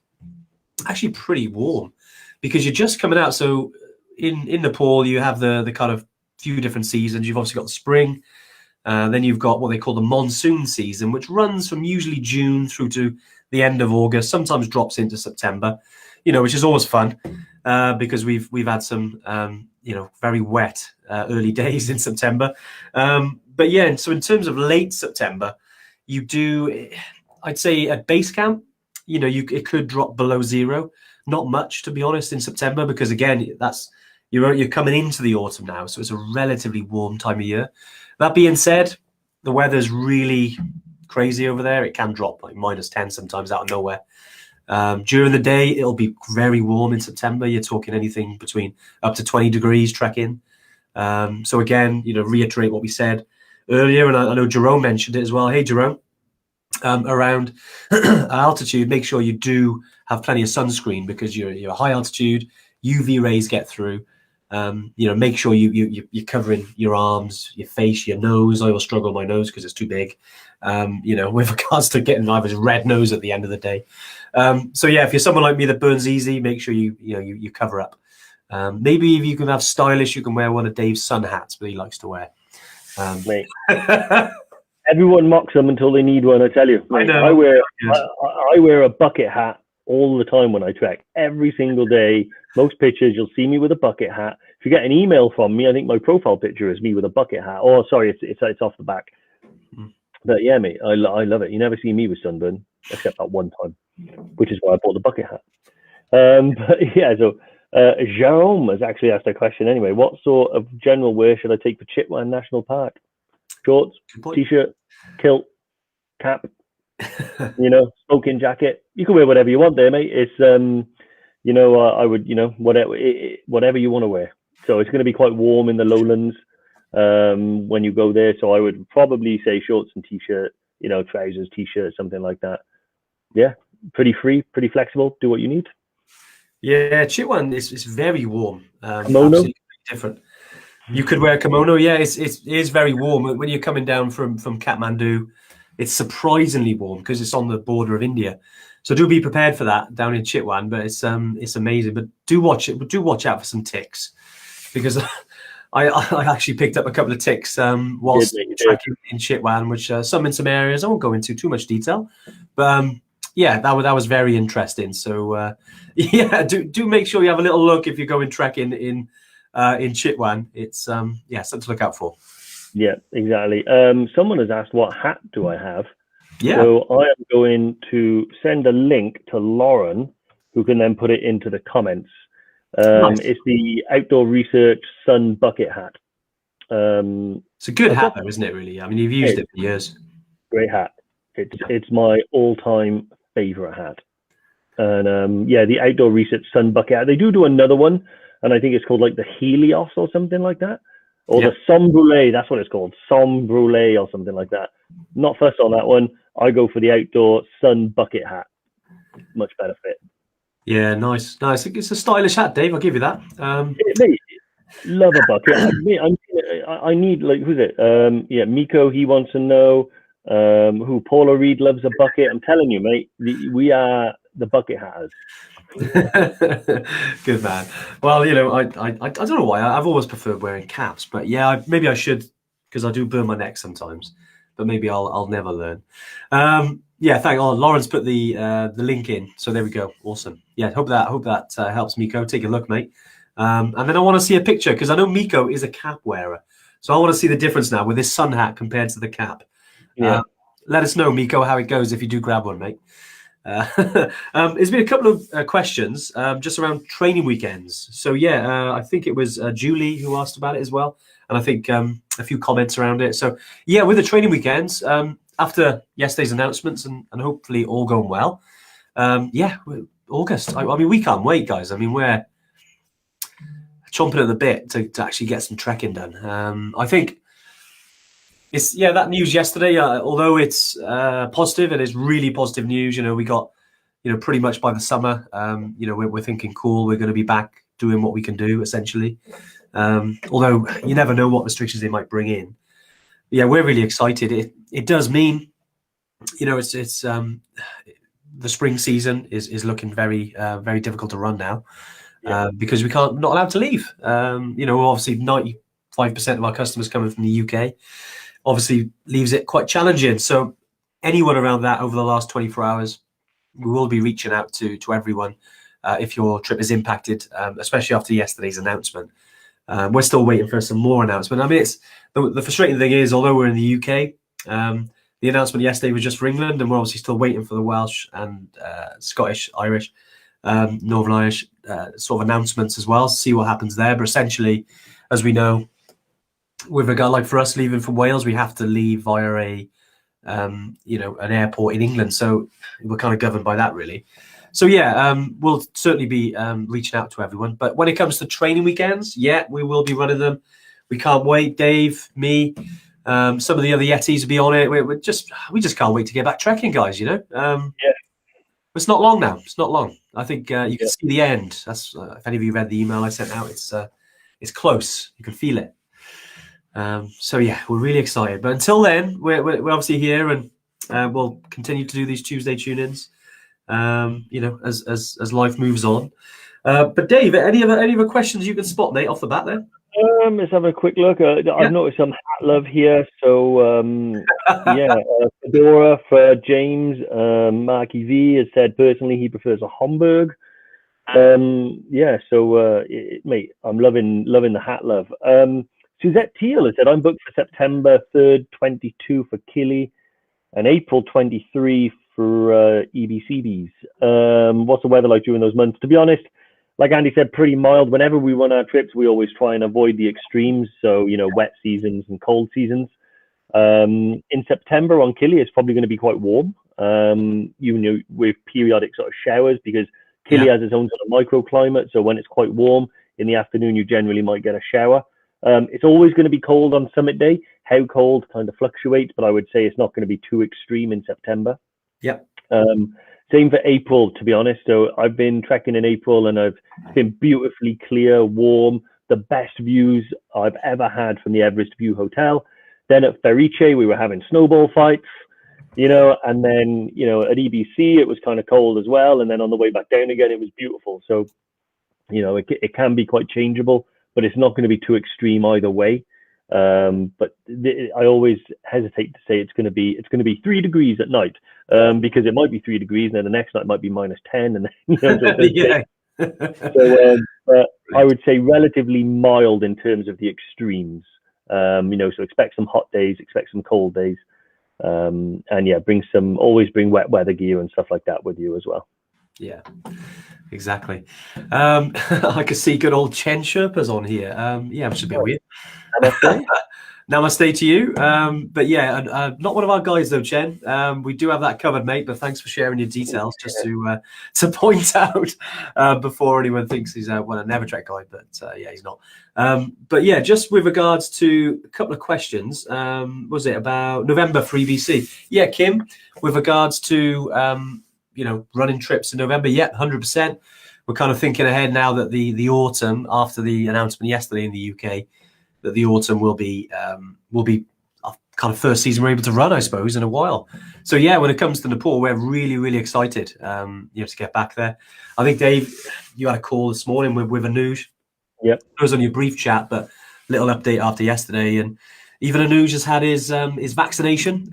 Speaker 1: actually pretty warm, because you're just coming out. So in Nepal, you have the kind of few different seasons. You've obviously got the spring. Then you've got what they call the monsoon season, which runs from usually June through to the end of August, sometimes drops into September, you know, which is always fun. Because we've had some very wet early days in September, but yeah. So in terms of late September, you do, I'd say at base camp, you know, it could drop below zero. Not much, to be honest, in September, because again, that's you're coming into the autumn now, so it's a relatively warm time of year. That being said, the weather's really crazy over there. It can drop like -10 sometimes out of nowhere. During the day, it'll be very warm in September. You're talking anything between up to 20 degrees trekking. So again, you know, reiterate what we said earlier, and I know Jerome mentioned it as well. Hey, Jerome, around altitude, make sure you do have plenty of sunscreen, because you're high altitude, UV rays get through. You know, make sure you're covering your arms, your face, your nose. I will struggle with my nose because it's too big. You know, with regards to getting I have a red nose at the end of the day. So yeah, if you're someone like me that burns easy, make sure you cover up. Maybe if you can have stylish, you can wear one of Dave's sun hats that he likes to wear.
Speaker 2: Mate, everyone mocks them until they need one. I tell you, mate, I wear a bucket hat all the time when I trek. Every single day, most pictures you'll see me with a bucket hat. If you get an email from me, I think my profile picture is me with a bucket hat. Oh, sorry, it's off the back. But yeah, mate, I love it. You never see me with sunburn, except that one time, which is why I bought the bucket hat. But yeah, so Jerome has actually asked a question anyway. What sort of general wear should I take for Chitwan National Park? Shorts, t-shirt, kilt, cap, you know, smoking jacket. You can wear whatever you want there, mate. It's I would, you know, whatever you want to wear. So it's going to be quite warm in the lowlands when you go there. So I would probably say shorts and t-shirt, you know, trousers, t-shirt, something like that. Yeah, pretty free, pretty flexible. Do what you need. Yeah,
Speaker 1: Chitwan is very warm.
Speaker 2: Kimono?
Speaker 1: Absolutely different. You could wear a kimono. Yeah, it is very warm. When you're coming down from Kathmandu, it's surprisingly warm because it's on the border of India. So do be prepared for that down in Chitwan. But it's amazing. But do watch out for some ticks, because I actually picked up a couple of ticks whilst trekking in Chitwan, which some in some areas I won't go into too much detail, but yeah, that was very interesting. So yeah, do make sure you have a little look if you're going trekking in Chitwan. It's something to look out for.
Speaker 2: Yeah, exactly. Someone has asked, what hat do I have?
Speaker 1: Yeah.
Speaker 2: So I am going to send a link to Lauren, who can then put it into the comments. Nice. It's the Outdoor Research Sun Bucket Hat.
Speaker 1: It's a good hat, though, isn't it? Really, I mean, you've used it for years.
Speaker 2: Great hat. It's my all-time favorite hat. And yeah, the Outdoor Research Sun Bucket Hat. They do another one, and I think it's called like the Helios or something like that, or the Sombrule. That's what it's called, Sombrule or something like that. Not fussed on that one. I go for the Outdoor Sun Bucket Hat. Much better fit.
Speaker 1: Yeah, nice. It's a stylish hat, Dave. I'll give you that.
Speaker 2: Mate, love a bucket. I need, like, who's it? Yeah, Miko. He wants to know who Paula Reed loves a bucket. I'm telling you, mate. We are the bucket hatters.
Speaker 1: Good man. Well, you know, I don't know why. I've always preferred wearing caps, but yeah, maybe I should, because I do burn my neck sometimes. But maybe I'll never learn. Yeah, thank. Oh, Lawrence put the link in, so there we go. Awesome. Yeah, hope that helps, Miko. Take a look, mate. And then I want to see a picture because I know Miko is a cap wearer, so I want to see the difference now with this sun hat compared to the cap.
Speaker 2: Yeah.
Speaker 1: Let us know, Miko, how it goes if you do grab one, mate. There's been a couple of questions just around training weekends. So yeah, I think it was Julie who asked about it as well, and I think a few comments around it. So yeah, with the training weekends, after yesterday's announcements and hopefully all going well, yeah, August. I mean, we can't wait, guys. I mean, we're chomping at the bit to actually get some trekking done. I think it's that news yesterday. Although it's positive, and it's really positive news. We got pretty much by the summer. We're thinking cool. We're going to be back doing what we can do essentially. Although you never know what restrictions they might bring in. Yeah, we're really excited. It does mean, it's the spring season is looking very very difficult to run now because we're not allowed to leave. Obviously 95% of our customers coming from the UK. Obviously leaves it quite challenging. So anyone around that over the last 24 hours, we will be reaching out to everyone if your trip is impacted, especially after yesterday's announcement. We're still waiting for some more announcement. I mean, it's the frustrating thing is, although we're in the UK, the announcement yesterday was just for England, and we're obviously still waiting for the Welsh and Scottish, Irish, Northern Irish sort of announcements as well, see what happens there. But essentially, as we know, with regard, like for us leaving from Wales, we have to leave via an airport in England. So we're kind of governed by that, really. So yeah, we'll certainly be reaching out to everyone. But when it comes to training weekends, yeah, we will be running them. We can't wait. Dave, me, some of the other Yetis will be on it. We just can't wait to get back trekking, guys. It's not long now. It's not long. I think you can see the end. That's if any of you read the email I sent out, it's close. You can feel it. So yeah, we're really excited. But until then, we're obviously here, and we'll continue to do these Tuesday tune-ins. As life moves on. But Dave, any other questions you can spot, mate, off the bat there?
Speaker 2: Let's have a quick look. I've noticed some hat love here. So Fedora for James. Marky V has said personally he prefers a Homburg. Mate, I'm loving the hat love. Suzette Teal has said, I'm booked for September 3rd, 22 for Killy and April 23 for EBCBs. What's the weather like during those months? To be honest, like Andy said, pretty mild. Whenever we run our trips, we always try and avoid the extremes. So, wet seasons and cold seasons. In September on Killy, it's probably going to be quite warm, with periodic sort of showers because Killy has its own sort of microclimate. So when it's quite warm in the afternoon, you generally might get a shower. It's always going to be cold on summit day. How cold kind of fluctuates, but I would say it's not going to be too extreme in September.
Speaker 1: Yeah.
Speaker 2: Same for April, to be honest. So I've been trekking in April, and it's been beautifully clear, warm, the best views I've ever had from the Everest View Hotel. Then at Ferice, we were having snowball fights, and then, at EBC, it was kind of cold as well. And then on the way back down again, it was beautiful. So, it can be quite changeable, but it's not going to be too extreme either way. But I always hesitate to say it's going to be 3 degrees at night, because it might be 3 degrees and then the next night might be -10, and then but I would say relatively mild in terms of the extremes. So expect some hot days, expect some cold days, and always bring wet weather gear and stuff like that with you as well.
Speaker 1: Yeah. Exactly. I can see good old Chen Sherpa's on here. Which is a bit weird.
Speaker 2: Namaste.
Speaker 1: Namaste to you. But yeah, not one of our guys though, Chen. We do have that covered, mate. But thanks for sharing your details, just to point out before anyone thinks he's an EverTrek guy. But he's not. But yeah, just with regards to a couple of questions. Was it about November for EBC? Yeah, Kim. With regards to running trips in November, 100%. We're kind of thinking ahead now that the autumn, after the announcement yesterday in the UK, that the autumn will be our kind of first season we're able to run, I suppose, in a while. So yeah, when it comes to Nepal, we're really, really excited, to get back there. I think Dave, you had a call this morning with Anuj.
Speaker 2: Yep.
Speaker 1: It was only a brief chat, but little update after yesterday, and even Anuj has had his vaccination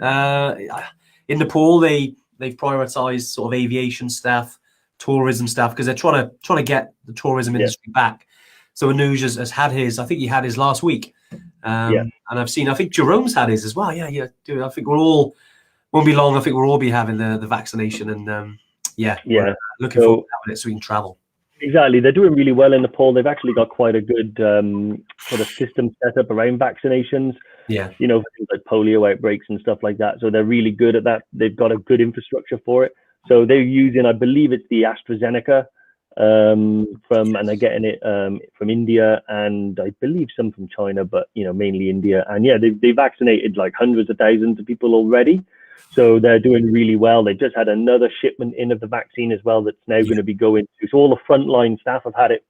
Speaker 1: in Nepal. they've prioritised sort of aviation staff, tourism staff, because they're trying to get the tourism industry back. So Anuj has had his. I think he had his last week, and I think Jerome's had his as well. Yeah, dude. I think won't be long. I think we'll all be having the vaccination, and we're looking forward to having it so we can travel.
Speaker 2: Exactly. They're doing really well in Nepal. They've actually got quite a good sort of system set up around vaccinations.
Speaker 1: Yeah.
Speaker 2: You know, things like polio outbreaks and stuff like that. So they're really good at that. They've got a good infrastructure for it. So they're using, I believe it's the AstraZeneca and they're getting it from India and I believe some from China, but, you know, mainly India. And yeah, they vaccinated like hundreds of thousands of people already. So they're doing really well. They just had another shipment in of the vaccine as well that's now going to be going to. So all the frontline staff have had it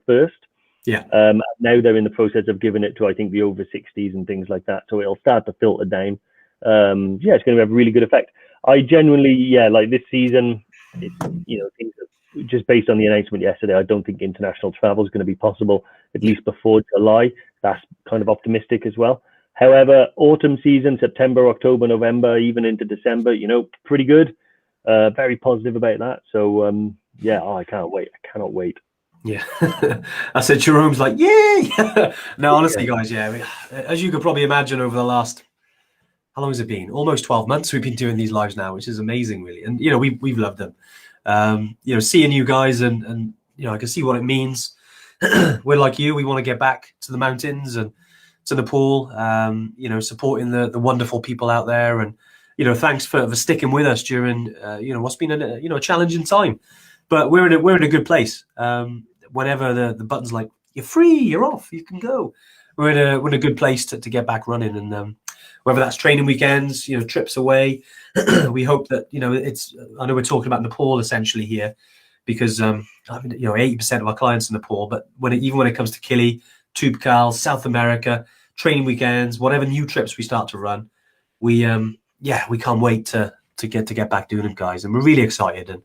Speaker 2: first.
Speaker 1: Yeah.
Speaker 2: Now they're in the process of giving it to, I think, the over 60s and things like that. So it'll start to filter down. It's going to have a really good effect. I genuinely, like this season, things are, just based on the announcement yesterday, I don't think international travel is going to be possible, at least before July. That's kind of optimistic as well. However, autumn season, September, October, November, even into December, pretty good. Very positive about that. So, I can't wait. I cannot wait.
Speaker 1: Yeah. I said, Jerome's like, yeah. No, honestly, guys, as you could probably imagine over the last, how long has it been? Almost 12 months we've been doing these lives now, which is amazing, really. And, we've loved them. Seeing you guys and I can see what it means. We're like you. We want to get back to the mountains and to Nepal, supporting the wonderful people out there. And, thanks for sticking with us during, what's been a challenging time. But we're in a good place. Whenever the button's like, you're free, you're off, you can go. We're in a good place to get back running. And whether that's training weekends, trips away, we hope that, I know we're talking about Nepal essentially here because, 80% of our clients in Nepal, but when it comes to Kili, Tubkal, South America, training weekends, whatever new trips we start to run, we can't wait to get back doing them, guys. And we're really excited and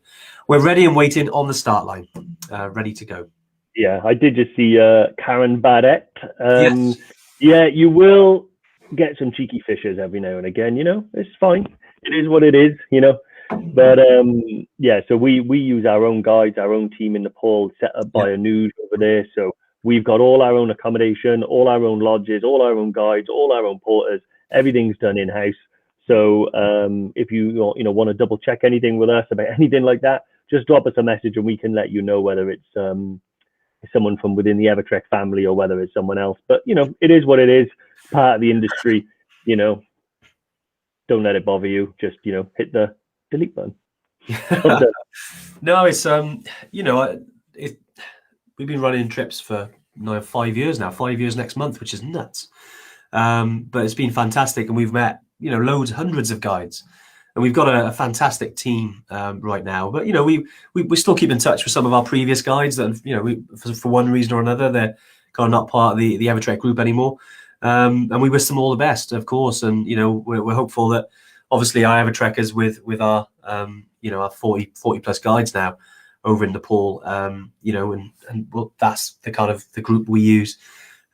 Speaker 1: we're ready and waiting on the start line, ready to go.
Speaker 2: Yeah, I did just see Karen Badet.
Speaker 1: Yes.
Speaker 2: Yeah, you will get some cheeky fishers every now and again, it's fine. It is what it is, But so we use our own guides, our own team in Nepal, set up by Anuj over there. So we've got all our own accommodation, all our own lodges, all our own guides, all our own porters. Everything's done in-house. So if you want to double check anything with us about anything like that, just drop us a message and we can let you know whether it's someone from within the EverTrek family or whether it's someone else. But, it is what it is, part of the industry, don't let it bother you. Just, hit the delete button.
Speaker 1: No, it's, we've been running trips for 5 years now, 5 years next month, which is nuts. But it's been fantastic. And we've met, hundreds of guides. And we've got a fantastic team right now. But, we still keep in touch with some of our previous guides that, for one reason or another, they're kind of not part of the EverTrek group anymore. And we wish them all the best, of course. And, we're hopeful that obviously our EverTrekkers with our, our 40 plus guides now over in Nepal, and that's the kind of the group we use.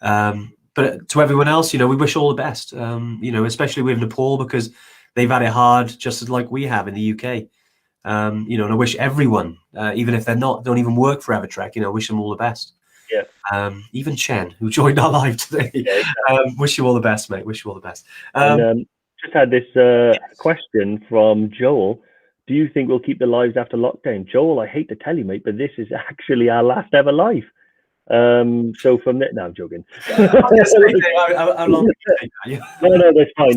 Speaker 1: But to everyone else, we wish all the best, especially with Nepal because they've had it hard just as like we have in the UK. And I wish everyone, even if don't even work for EverTrek, I wish them all the best.
Speaker 2: Yeah.
Speaker 1: Even Chen, who joined our live today. Yeah, exactly. Wish you all the best, mate. Wish you all the best.
Speaker 2: Just had this question from Joel. Do you think we'll keep the lives after lockdown? Joel, I hate to tell you, mate, but this is actually our last ever live. So from that, no, I'm joking.
Speaker 1: How long did you take that?
Speaker 2: No, that's fine.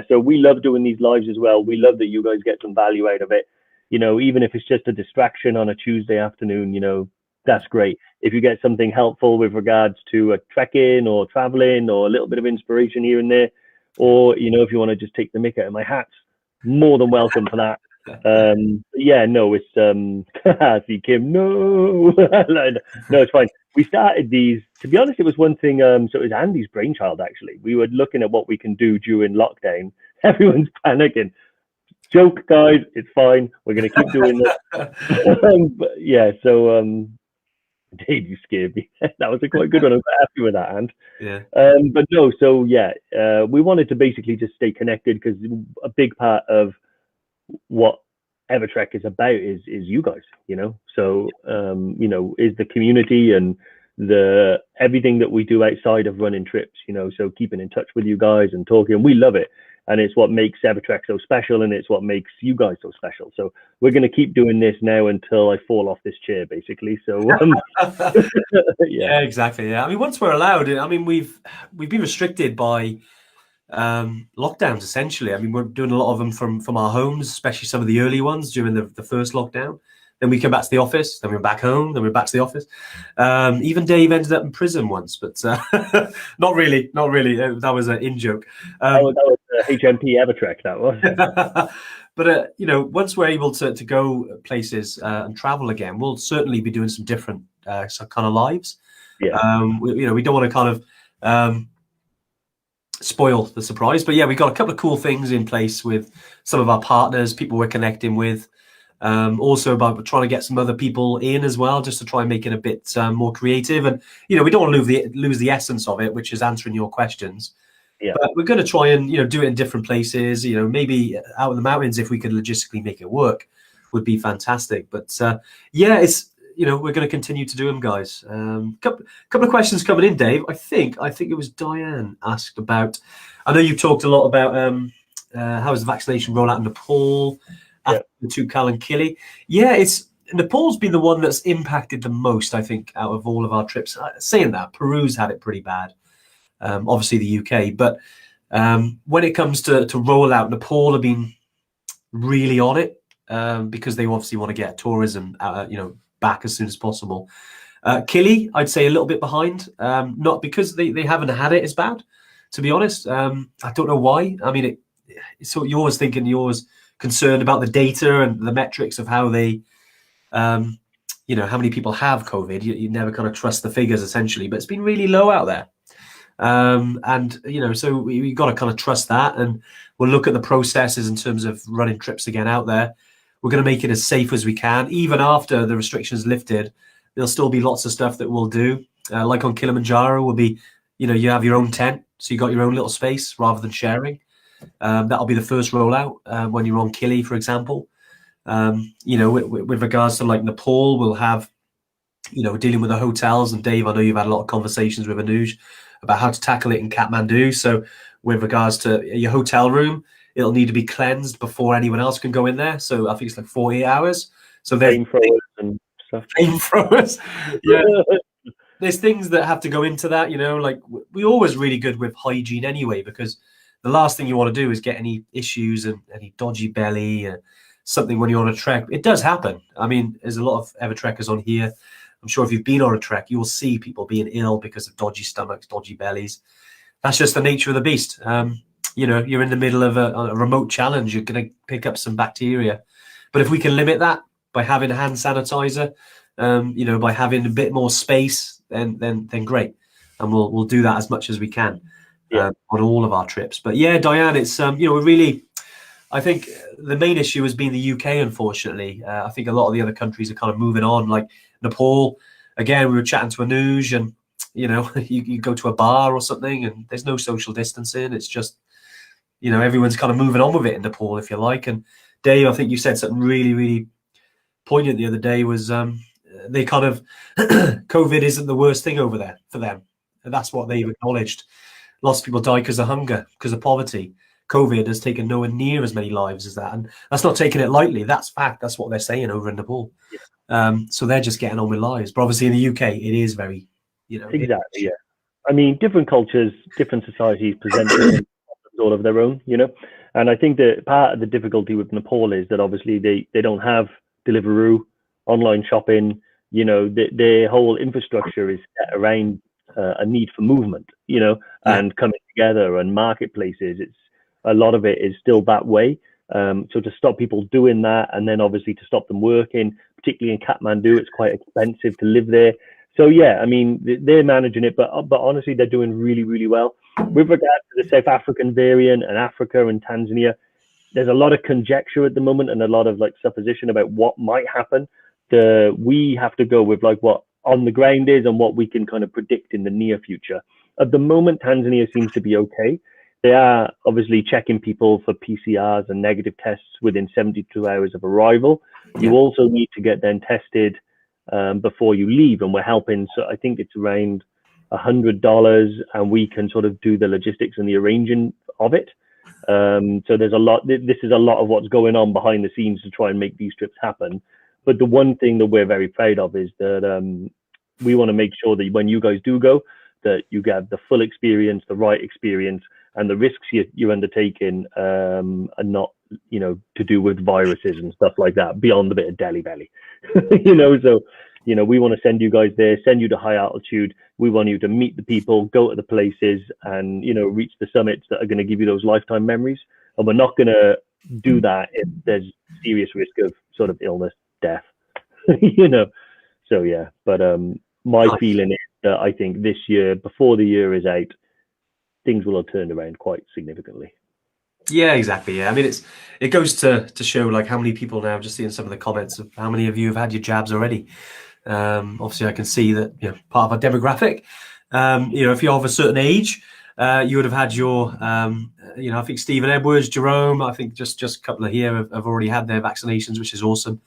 Speaker 2: So we love doing these lives as well. We love that you guys get some value out of it. Even if it's just a distraction on a Tuesday afternoon, that's great. If you get something helpful with regards to a trekking or traveling or a little bit of inspiration here and there, or, if you want to just take the mick out of my hats, more than welcome for that. It's see Kim, no. No, it's fine. We started these, to be honest, it was one thing, so it was Andy's brainchild actually. We were looking at what we can do during lockdown. Everyone's panicking. Joke, guys, it's fine. We're gonna keep doing this. Dave, you scared me. That was a quite good one. I'm quite happy with that, and
Speaker 1: Yeah.
Speaker 2: but no, so yeah, we wanted to basically just stay connected, because a big part of what EverTrek is about is you guys, So is the community and the everything that we do outside of running trips, So keeping in touch with you guys and talking, we love it, and it's what makes EverTrek so special, and it's what makes you guys so special. So we're going to keep doing this now until I fall off this chair, basically. So
Speaker 1: Yeah, exactly. Yeah, I mean, once we're allowed, I mean, we've been restricted by lockdowns essentially. I mean, we're doing a lot of them from our homes, especially some of the early ones during the first lockdown. Then we come back to the office, then we're back home, then we're back to the office. Even Dave ended up in prison once, but not really. That was an in-joke.
Speaker 2: that was HMP EverTrek, that was.
Speaker 1: But once we're able to go places and travel again, we'll certainly be doing some different kind of lives.
Speaker 2: Yeah.
Speaker 1: We don't want to kind of spoil the surprise, but yeah, we've got a couple of cool things in place with some of our partners, people we're connecting with. Also about trying to get some other people in as well, just to try and make it a bit more creative. And we don't want to lose the essence of it, which is answering your questions.
Speaker 2: Yeah.
Speaker 1: But we're going to try and do it in different places. Maybe out in the mountains, if we could logistically make it work, would be fantastic. But yeah, it's we're going to continue to do them, guys. Couple of questions coming in, Dave. I think it was Diane asked about. I know you talked a lot about how is the vaccination rollout in Nepal after the two Cal and Kili. Yeah, Nepal's been the one that's impacted the most, I think, out of all of our trips. Saying that, Peru's had it pretty bad. Obviously the UK, but when it comes to rollout, Nepal have been really on it because they obviously want to get tourism, back as soon as possible. Kili, I'd say a little bit behind, not because they haven't had it as bad, to be honest. I don't know why. I mean, so you're always concerned about the data and the metrics of how they, how many people have COVID. You never kind of trust the figures essentially, but it's been really low out there. So we got to kind of trust that, and we'll look at the processes in terms of running trips again out there. We're going to make it as safe as we can. Even after the restrictions lifted, there'll still be lots of stuff that we'll do. Like on Kilimanjaro, will be, you have your own tent, so you got your own little space rather than sharing. That'll be the first rollout when you're on Kili, for example. With regards to like Nepal, we'll have, dealing with the hotels. And Dave, I know you've had a lot of conversations with Anuj about how to tackle it in Kathmandu. So with regards to your hotel room, it'll need to be cleansed before anyone else can go in there. So I think it's like 48 hours. So there's
Speaker 2: flamethrowers and stuff.
Speaker 1: Flamethrowers. Yeah. There's things that have to go into that, like we're always really good with hygiene anyway, because the last thing you want to do is get any issues and any dodgy belly or something when you're on a trek. It does happen. I mean, there's a lot of EverTrekkers on here. I'm sure if you've been on a trek, you'll see people being ill because of dodgy stomachs, dodgy bellies. That's just the nature of the beast. You're in the middle of a remote challenge. You're going to pick up some bacteria. But if we can limit that by having hand sanitizer, by having a bit more space, then great. And we'll do that as much as we can on all of our trips. But yeah, Diane, it's, we're really, I think the main issue has been the UK, unfortunately. I think a lot of the other countries are kind of moving on, like Nepal. Again, we were chatting to Anuj, and, you go to a bar or something and there's no social distancing. It's just, everyone's kind of moving on with it in Nepal, if you like. And Dave, I think you said something really, really poignant the other day was they kind of, COVID isn't the worst thing over there for them. And that's what they've acknowledged. Lots of people die because of hunger, because of poverty. COVID has taken nowhere near as many lives as that. And that's not taking it lightly. That's fact. That's what they're saying over in Nepal. Yeah. So they're just getting on with lives. But obviously in the UK, it is very,
Speaker 2: Exactly, yeah. I mean, different cultures, different societies present all of their own, And I think that part of the difficulty with Nepal is that obviously they don't have Deliveroo, online shopping, their whole infrastructure is set around a need for movement, and coming together, and marketplaces. It's a lot of it is still that way. So to stop people doing that, and then obviously to stop them working, particularly in Kathmandu, it's quite expensive to live there. So yeah, I mean, they're managing it, but honestly, they're doing really, really well. With regard to the South African variant and Africa and Tanzania, there's a lot of conjecture at the moment and a lot of like supposition about what might happen. We have to go with like what on the ground is and what we can kind of predict in the near future. At the moment, Tanzania seems to be okay. They are obviously checking people for PCRs and negative tests within 72 hours of arrival. You also need to get then tested before you leave, and we're helping. So I think it's around $100, and we can sort of do the logistics and the arranging of it. So there's a lot. This is a lot of what's going on behind the scenes to try and make these trips happen. But the one thing that we're very proud of is that we want to make sure that when you guys do go, that you get the full experience, the right experience, and the risks you're undertaking are not, you know, to do with viruses and stuff like that, beyond the bit of Delhi Belly. You know, so, you know, we want to send you guys there, send you to high altitude. We want you to meet the people, go to the places, and, you know, reach the summits that are going to give you those lifetime memories. And we're not going to do that if there's serious risk of sort of illness, death, you know. So, yeah, but my feeling is that I think this year, before the year is out, things will have turned around quite significantly.
Speaker 1: Yeah, exactly. Yeah, I mean, it goes to show like how many people now, just seeing some of the comments of how many of you have had your jabs already. Obviously, I can see that, you know, part of our demographic. You know, if you're of a certain age, you would have had your, you know, I think Stephen Edwards, Jerome, I think just a couple of here have already had their vaccinations, which is awesome.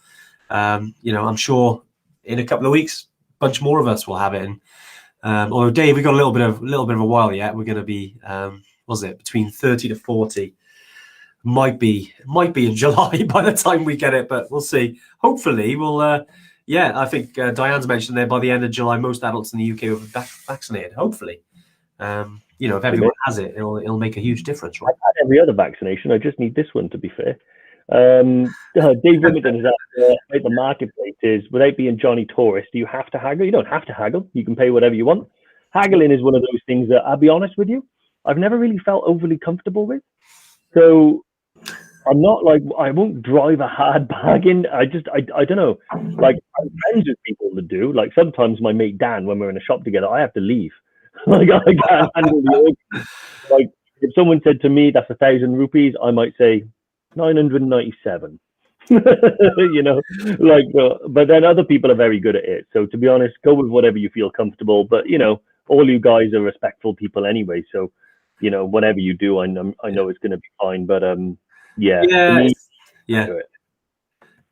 Speaker 1: You know, I'm sure in a couple of weeks, a bunch more of us will have it. And although Dave, we got a little bit of a while yet. We're going to be, was it between 30 to 40? Might be in July by the time we get it, but we'll see. Hopefully, we'll. Yeah, I think Diane's mentioned there by the end of July, most adults in the UK will be vaccinated. Hopefully, you know, if everyone has it, it'll make a huge difference, right?
Speaker 2: I've had every other vaccination. I just need this one, to be fair. Dave Remington is about the marketplace is, without being Johnny Tourist, do you have to haggle? You don't have to haggle. You can pay whatever you want. Haggling is one of those things that, I'll be honest with you, I've never really felt overly comfortable with. So I'm not like, I won't drive a hard bargain. I don't know. Like, I'm friends with people that do. Like, sometimes my mate Dan, when we're in a shop together, I have to leave. Like, I can't handle the urge. Like, if someone said to me that's 1,000 rupees, I might say 997. You know, like, but then other people are very good at it. So to be honest, go with whatever you feel comfortable. But, you know, all you guys are respectful people anyway. So, you know, whatever you do, I know it's going to be fine. But yeah,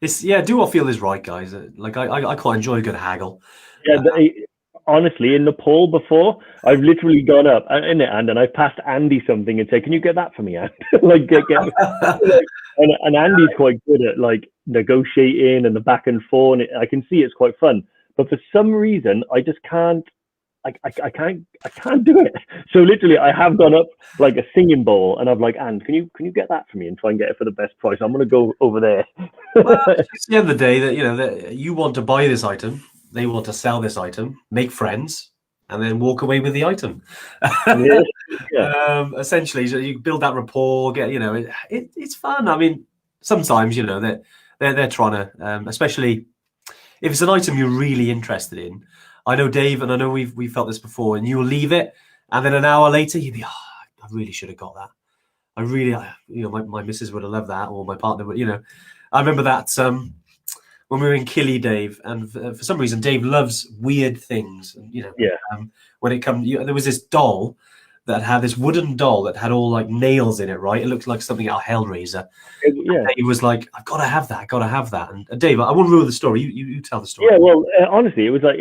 Speaker 1: it's do what feel is right, guys. Like I quite enjoy a good haggle.
Speaker 2: Yeah, honestly, in Nepal before, I've literally gone up in it, and I've passed Andy something and said, "Can you get that for me?" Like, and Andy's quite good at like negotiating and the back and forth. And I can see it's quite fun, but for some reason, I just can't. I can't do it. So literally, I have gone up like a singing bowl, and I'm like, "And can you get that for me and try and get it for the best price? I'm going to go over there."
Speaker 1: Well, it's the end of the day that, you know, that you want to buy this item, they want to sell this item, make friends, and then walk away with the item. Yeah. Essentially, so you build that rapport. Get, you know, it's fun. I mean, sometimes, you know, they're trying to, especially if it's an item you're really interested in. I know Dave, and I know we've felt this before, and you'll leave it, and then an hour later you'll be, I really should have got that. I really, you know, my missus would have loved that, or my partner would, you know. I remember that when we were in Killy, Dave, and for some reason Dave loves weird things, and, you know, when it comes, there was this doll that had this wooden doll that had all like nails in it, right? It looked like something out of Hellraiser. Yeah, he was like, "I've got to have that." And Dave, I won't ruin the story. You tell the story.
Speaker 2: Yeah, well, honestly, it was like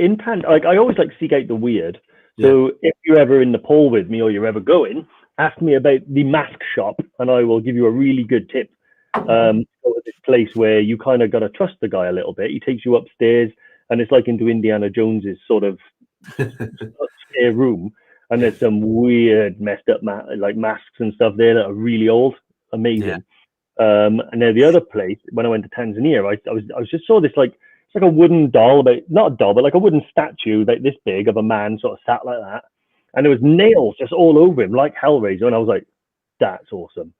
Speaker 2: like I always like seek out the weird. So if you're ever in Nepal with me, or you're ever going, ask me about the mask shop, and I will give you a really good tip. Go to this place where you kind of got to trust the guy a little bit. He takes you upstairs, and it's like into Indiana Jones's sort of upstairs room. And there's some weird, messed up like masks and stuff there that are really old, amazing. And then the other place, when I went to Tanzania, I was just saw this like, it's like a wooden doll, not a doll, but like a wooden statue like this big of a man sort of sat like that, and there was nails just all over him like Hellraiser, and I was like, that's awesome.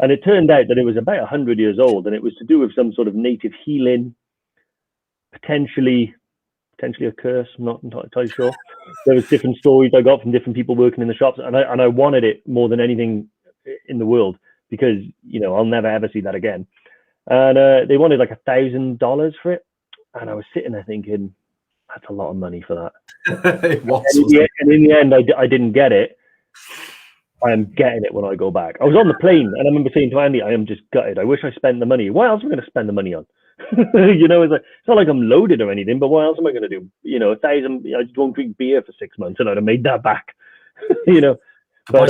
Speaker 2: And it turned out that it was about 100 years old, and it was to do with some sort of native healing, potentially a curse. I'm not entirely sure. There was different stories I got from different people working in the shops, and I wanted it more than anything in the world, because, you know, I'll never ever see that again. And they wanted like $1,000 for it, and I was sitting there thinking, that's a lot of money for that.
Speaker 1: It was,
Speaker 2: And in the end, I didn't get it. I am getting it when I go back. I was on the plane, and I remember saying to Andy, I am just gutted. I wish I spent the money. What else am I going to spend the money on? It's not like I'm loaded or anything, but what else am I going to do? I just won't drink beer for 6 months, and I'd have made that back.
Speaker 1: But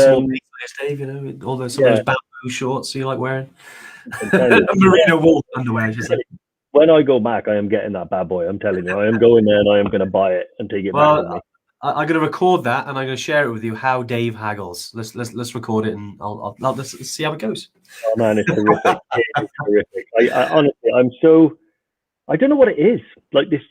Speaker 1: Dave, all those bamboo shorts you like wearing, merino wool underwear.
Speaker 2: When I go back, I am getting that bad boy. I'm telling you, I am going there and I am going to buy it and take it back with me.
Speaker 1: I'm going to record that and I'm going to share it with you. How Dave haggles. Let's record it and let's see how it goes.
Speaker 2: Oh man, it's terrific. It's terrific. I honestly, I don't know what it is. Like this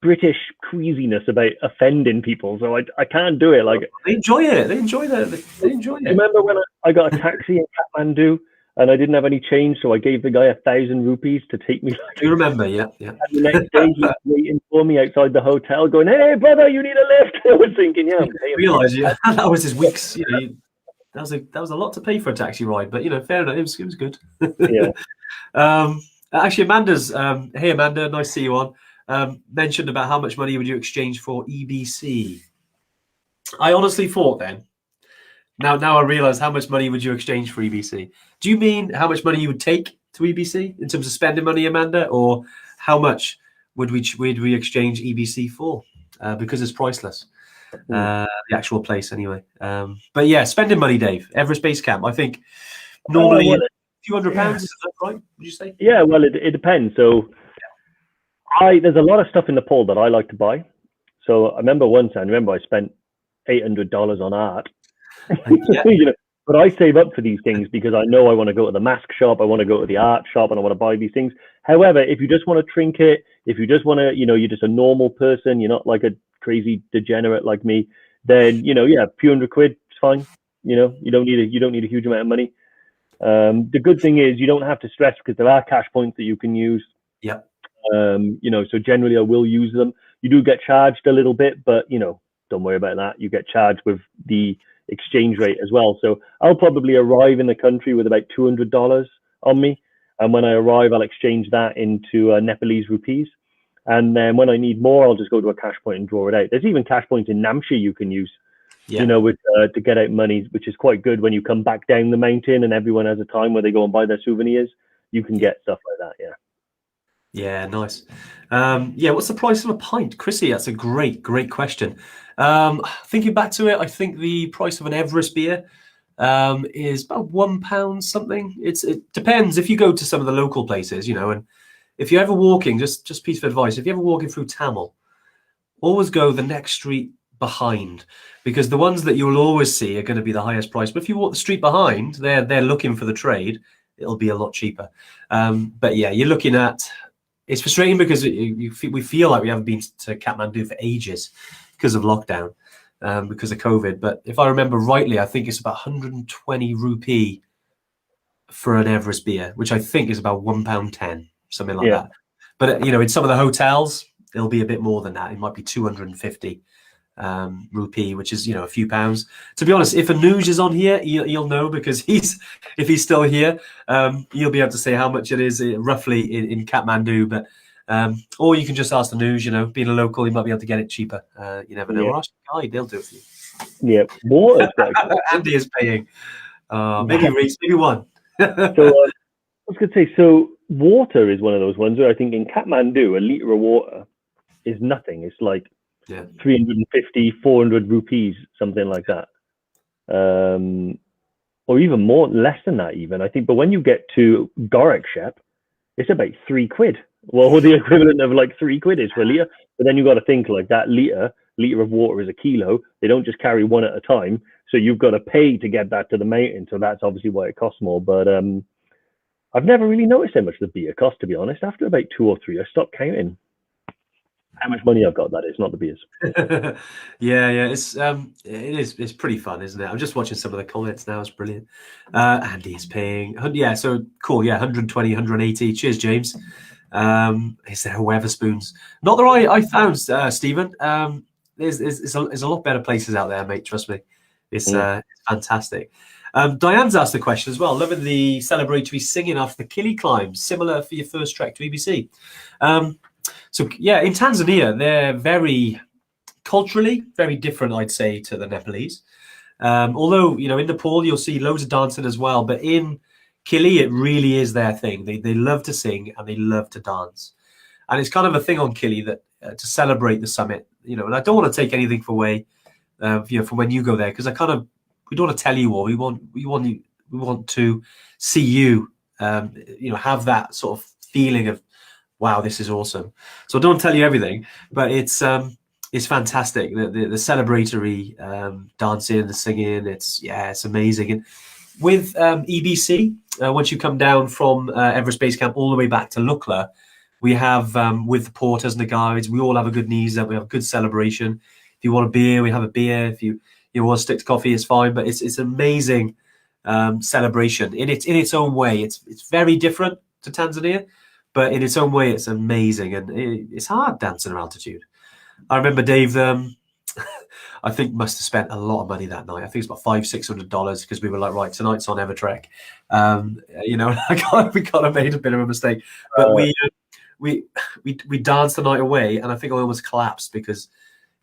Speaker 2: British queasiness about offending people. So I can't do it. Like
Speaker 1: they enjoy it. They enjoy it.
Speaker 2: Remember when I got a taxi in Kathmandu and I didn't have any change, so I gave the guy 1,000 rupees to take me.
Speaker 1: Do you remember? Yeah. And
Speaker 2: the next day he was waiting for me outside the hotel, going, "Hey brother, you need a lift." I was thinking, yeah.
Speaker 1: I realised, that was his week's. That was a lot to pay for a taxi ride, but fair enough. It was good.
Speaker 2: Yeah.
Speaker 1: Actually, Amanda's. Hey Amanda, nice to see you on. Mentioned about how much money would you exchange for EBC. I honestly thought then. Now I realise how much money would you exchange for EBC? Do you mean how much money you would take to EBC in terms of spending money, Amanda, or how much would we exchange EBC for? Because it's priceless, the actual place anyway. But yeah, spending money, Dave. Everest Base Camp. I think normally a few £100. Is that right? Would you say?
Speaker 2: Yeah, well, it depends. So there's a lot of stuff in Nepal that I like to buy. So I remember I spent $800 on art. But I save up for these things because I know I want to go to the mask shop, I want to go to the art shop, and I want to buy these things. However, if you just want to trinket, if you just want to, you're just a normal person, you're not like a crazy degenerate like me, then a few £100 is fine. You don't need a huge amount of money. The good thing is you don't have to stress because there are cash points that you can use.
Speaker 1: Yeah.
Speaker 2: So generally I will use them. You do get charged a little bit, but don't worry about that. You get charged with the exchange rate as well. So I'll probably arrive in the country with about $200 on me, and when I arrive I'll exchange that into Nepalese rupees, and then when I need more I'll just go to a cash point and draw it out. There's even cash points in Namche you can use to get out money, which is quite good when you come back down the mountain and everyone has a time where they go and buy their souvenirs. You can get stuff like that.
Speaker 1: Yeah, nice. What's the price of a pint? Chrissy, that's a great question. Thinking back to it, I think the price of an Everest beer is about £1 something. It depends if you go to some of the local places, and if you're ever walking, just piece of advice, if you're ever walking through Tamil, always go the next street behind, because the ones that you'll always see are going to be the highest price. But if you walk the street behind, they're looking for the trade, it'll be a lot cheaper. But yeah, you're looking at. It's frustrating because we feel like we haven't been to Kathmandu for ages because of lockdown, because of COVID. But if I remember rightly, I think it's about 120 rupee for an Everest beer, which I think is about £1.10, something like that. But in some of the hotels, it'll be a bit more than that. It might be 250 rupee, which is a few pounds. To be honest, if Anuj is on here, you'll know, because if he's still here, you'll be able to say how much it is roughly in Kathmandu. But or you can just ask Anuj. Being a local, he might be able to get it cheaper. You never know. Or ask a guide, they'll do it for you.
Speaker 2: Yeah, water.
Speaker 1: Andy is paying. Maybe Reese, maybe one.
Speaker 2: So I was going to say, so water is one of those ones where I think in Kathmandu, a litre of water is nothing. It's like 350, 400 rupees, something like that. Or even more, less than that even, I think. But when you get to Gorakshep, it's about £3. Well, the equivalent of like £3 is for a litre. But then you've got to think like that litre of water is a kilo. They don't just carry one at a time. So you've got to pay to get that to the mountain. So that's obviously why it costs more. But I've never really noticed how much the beer costs, to be honest. After about 2 or 3, I stopped counting how much money I've got. That is not the beers.
Speaker 1: It's pretty fun, isn't it? I'm just watching some of the comments now. It's brilliant. Andy is paying. Yeah, so cool. Yeah, 120, 180. Cheers, James. Is there Weatherspoons? Not that I found, Stephen. There's a lot better places out there, mate. Trust me. It's fantastic. Diane's asked the question as well. Loving the celebratory singing after the Killy climb. Similar for your first trek to EBC. So yeah, in Tanzania, they're very culturally very different, I'd say, to the Nepalese. Although, you know, in Nepal you'll see loads of dancing as well, but in Kili it really is their thing. They love to sing and they love to dance, and it's kind of a thing on Kili that to celebrate the summit. You know, and I don't want to take anything away, you know, from when you go there, because we don't want to tell you all. We want to see you, you know, have that sort of feeling of, wow, this is awesome. So I don't tell you everything, but it's fantastic. The celebratory dancing, the singing, it's amazing. And with EBC, once you come down from Everest Base Camp all the way back to Lukla, we have with the porters and the guides, we all have a good knees up. We have a good celebration. If you want a beer, we have a beer. If you want to stick to coffee, it's fine. But it's amazing celebration in its own way. It's very different to Tanzania, but in its own way, it's amazing. And it's hard dancing at altitude. I remember Dave, I think must have spent a lot of money that night. I think it's about $500-600 because we were like, right, tonight's on EverTrek. You know, we kind of made a bit of a mistake, but we danced the night away, and I think I almost collapsed because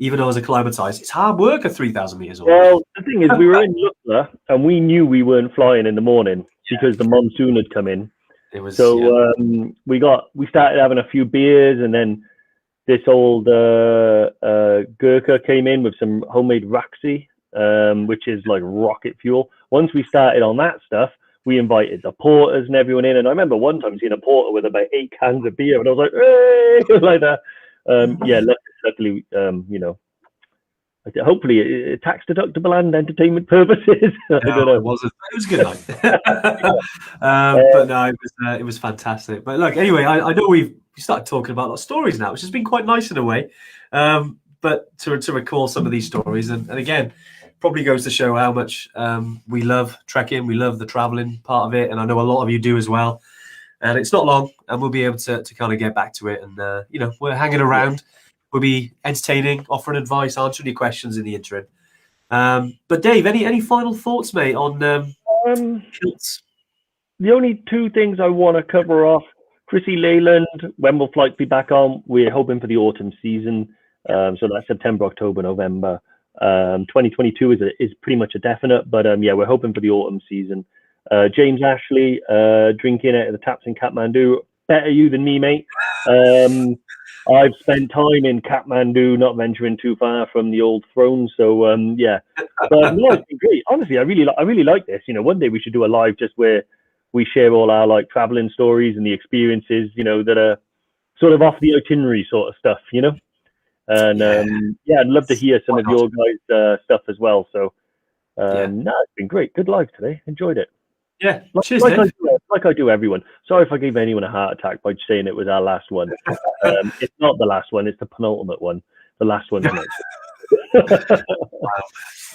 Speaker 1: even though I was acclimatized, it's hard work at 3,000 meters.
Speaker 2: Well, the thing is, we were in Lukla, and we knew we weren't flying in the morning because the monsoon had come in.
Speaker 1: It was
Speaker 2: we started having a few beers, and then this old Gurkha came in with some homemade Raxi, which is like rocket fuel. Once we started on that stuff, we invited the porters and everyone in. And I remember one time seeing a porter with about 8 cans of beer, and I was like, hey! Like that. Luckily, you know, hopefully it's tax deductible and entertainment purposes. I don't know.
Speaker 1: It was a good night. But no, it was fantastic. But look, anyway, I know we started talking about a lot of stories now, which has been quite nice in a way. But to recall some of these stories, and again, probably goes to show how much we love trekking, we love the traveling part of it, and I know a lot of you do as well. And it's not long, and we'll be able to kind of get back to it. And you know, we're hanging around. We'll be entertaining, offering advice, answering your questions in the interim. But Dave, any final thoughts, mate, on Kilts?
Speaker 2: The only 2 things I want to cover off: Chrissy Leyland, when will flight be back on? We're hoping for the autumn season, so that's September, October, November. 2022 is pretty much a definite, but yeah, we're hoping for the autumn season. James Ashley, drinking at the taps in Kathmandu. Better you than me, mate. I've spent time in Kathmandu, not venturing too far from the old throne. So yeah, but no, it's been great. Honestly, I really like this. You know, one day we should do a live just where we share all our like traveling stories and the experiences, you know, that are sort of off the itinerary sort of stuff, you know. And yeah, I'd love to hear some of your guys' stuff as well. So no, it's been great. Good live today. Enjoyed it.
Speaker 1: Yeah,
Speaker 2: cheers, like I do everyone. Sorry if I gave anyone a heart attack by saying it was our last one. It's not the last one; it's the penultimate one. The last one's next.
Speaker 1: Wow.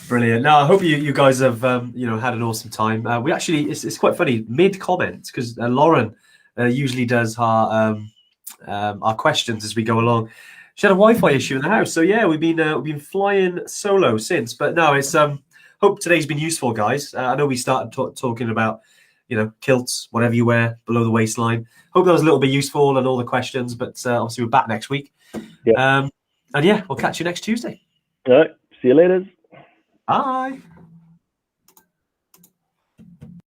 Speaker 1: Brilliant. No, I hope you guys have you know, had an awesome time. We actually, it's quite funny mid comments because Lauren usually does our questions as we go along. She had a Wi-Fi issue in the house, so yeah, we've been flying solo since. But no, it's hope today's been useful, guys. I know we started talking about, you know, kilts, whatever you wear below the waistline. Hope that was a little bit useful and all the questions. But obviously we're back next week. Yeah. And yeah, we'll catch you next Tuesday.
Speaker 2: All right. See you later.
Speaker 1: Bye.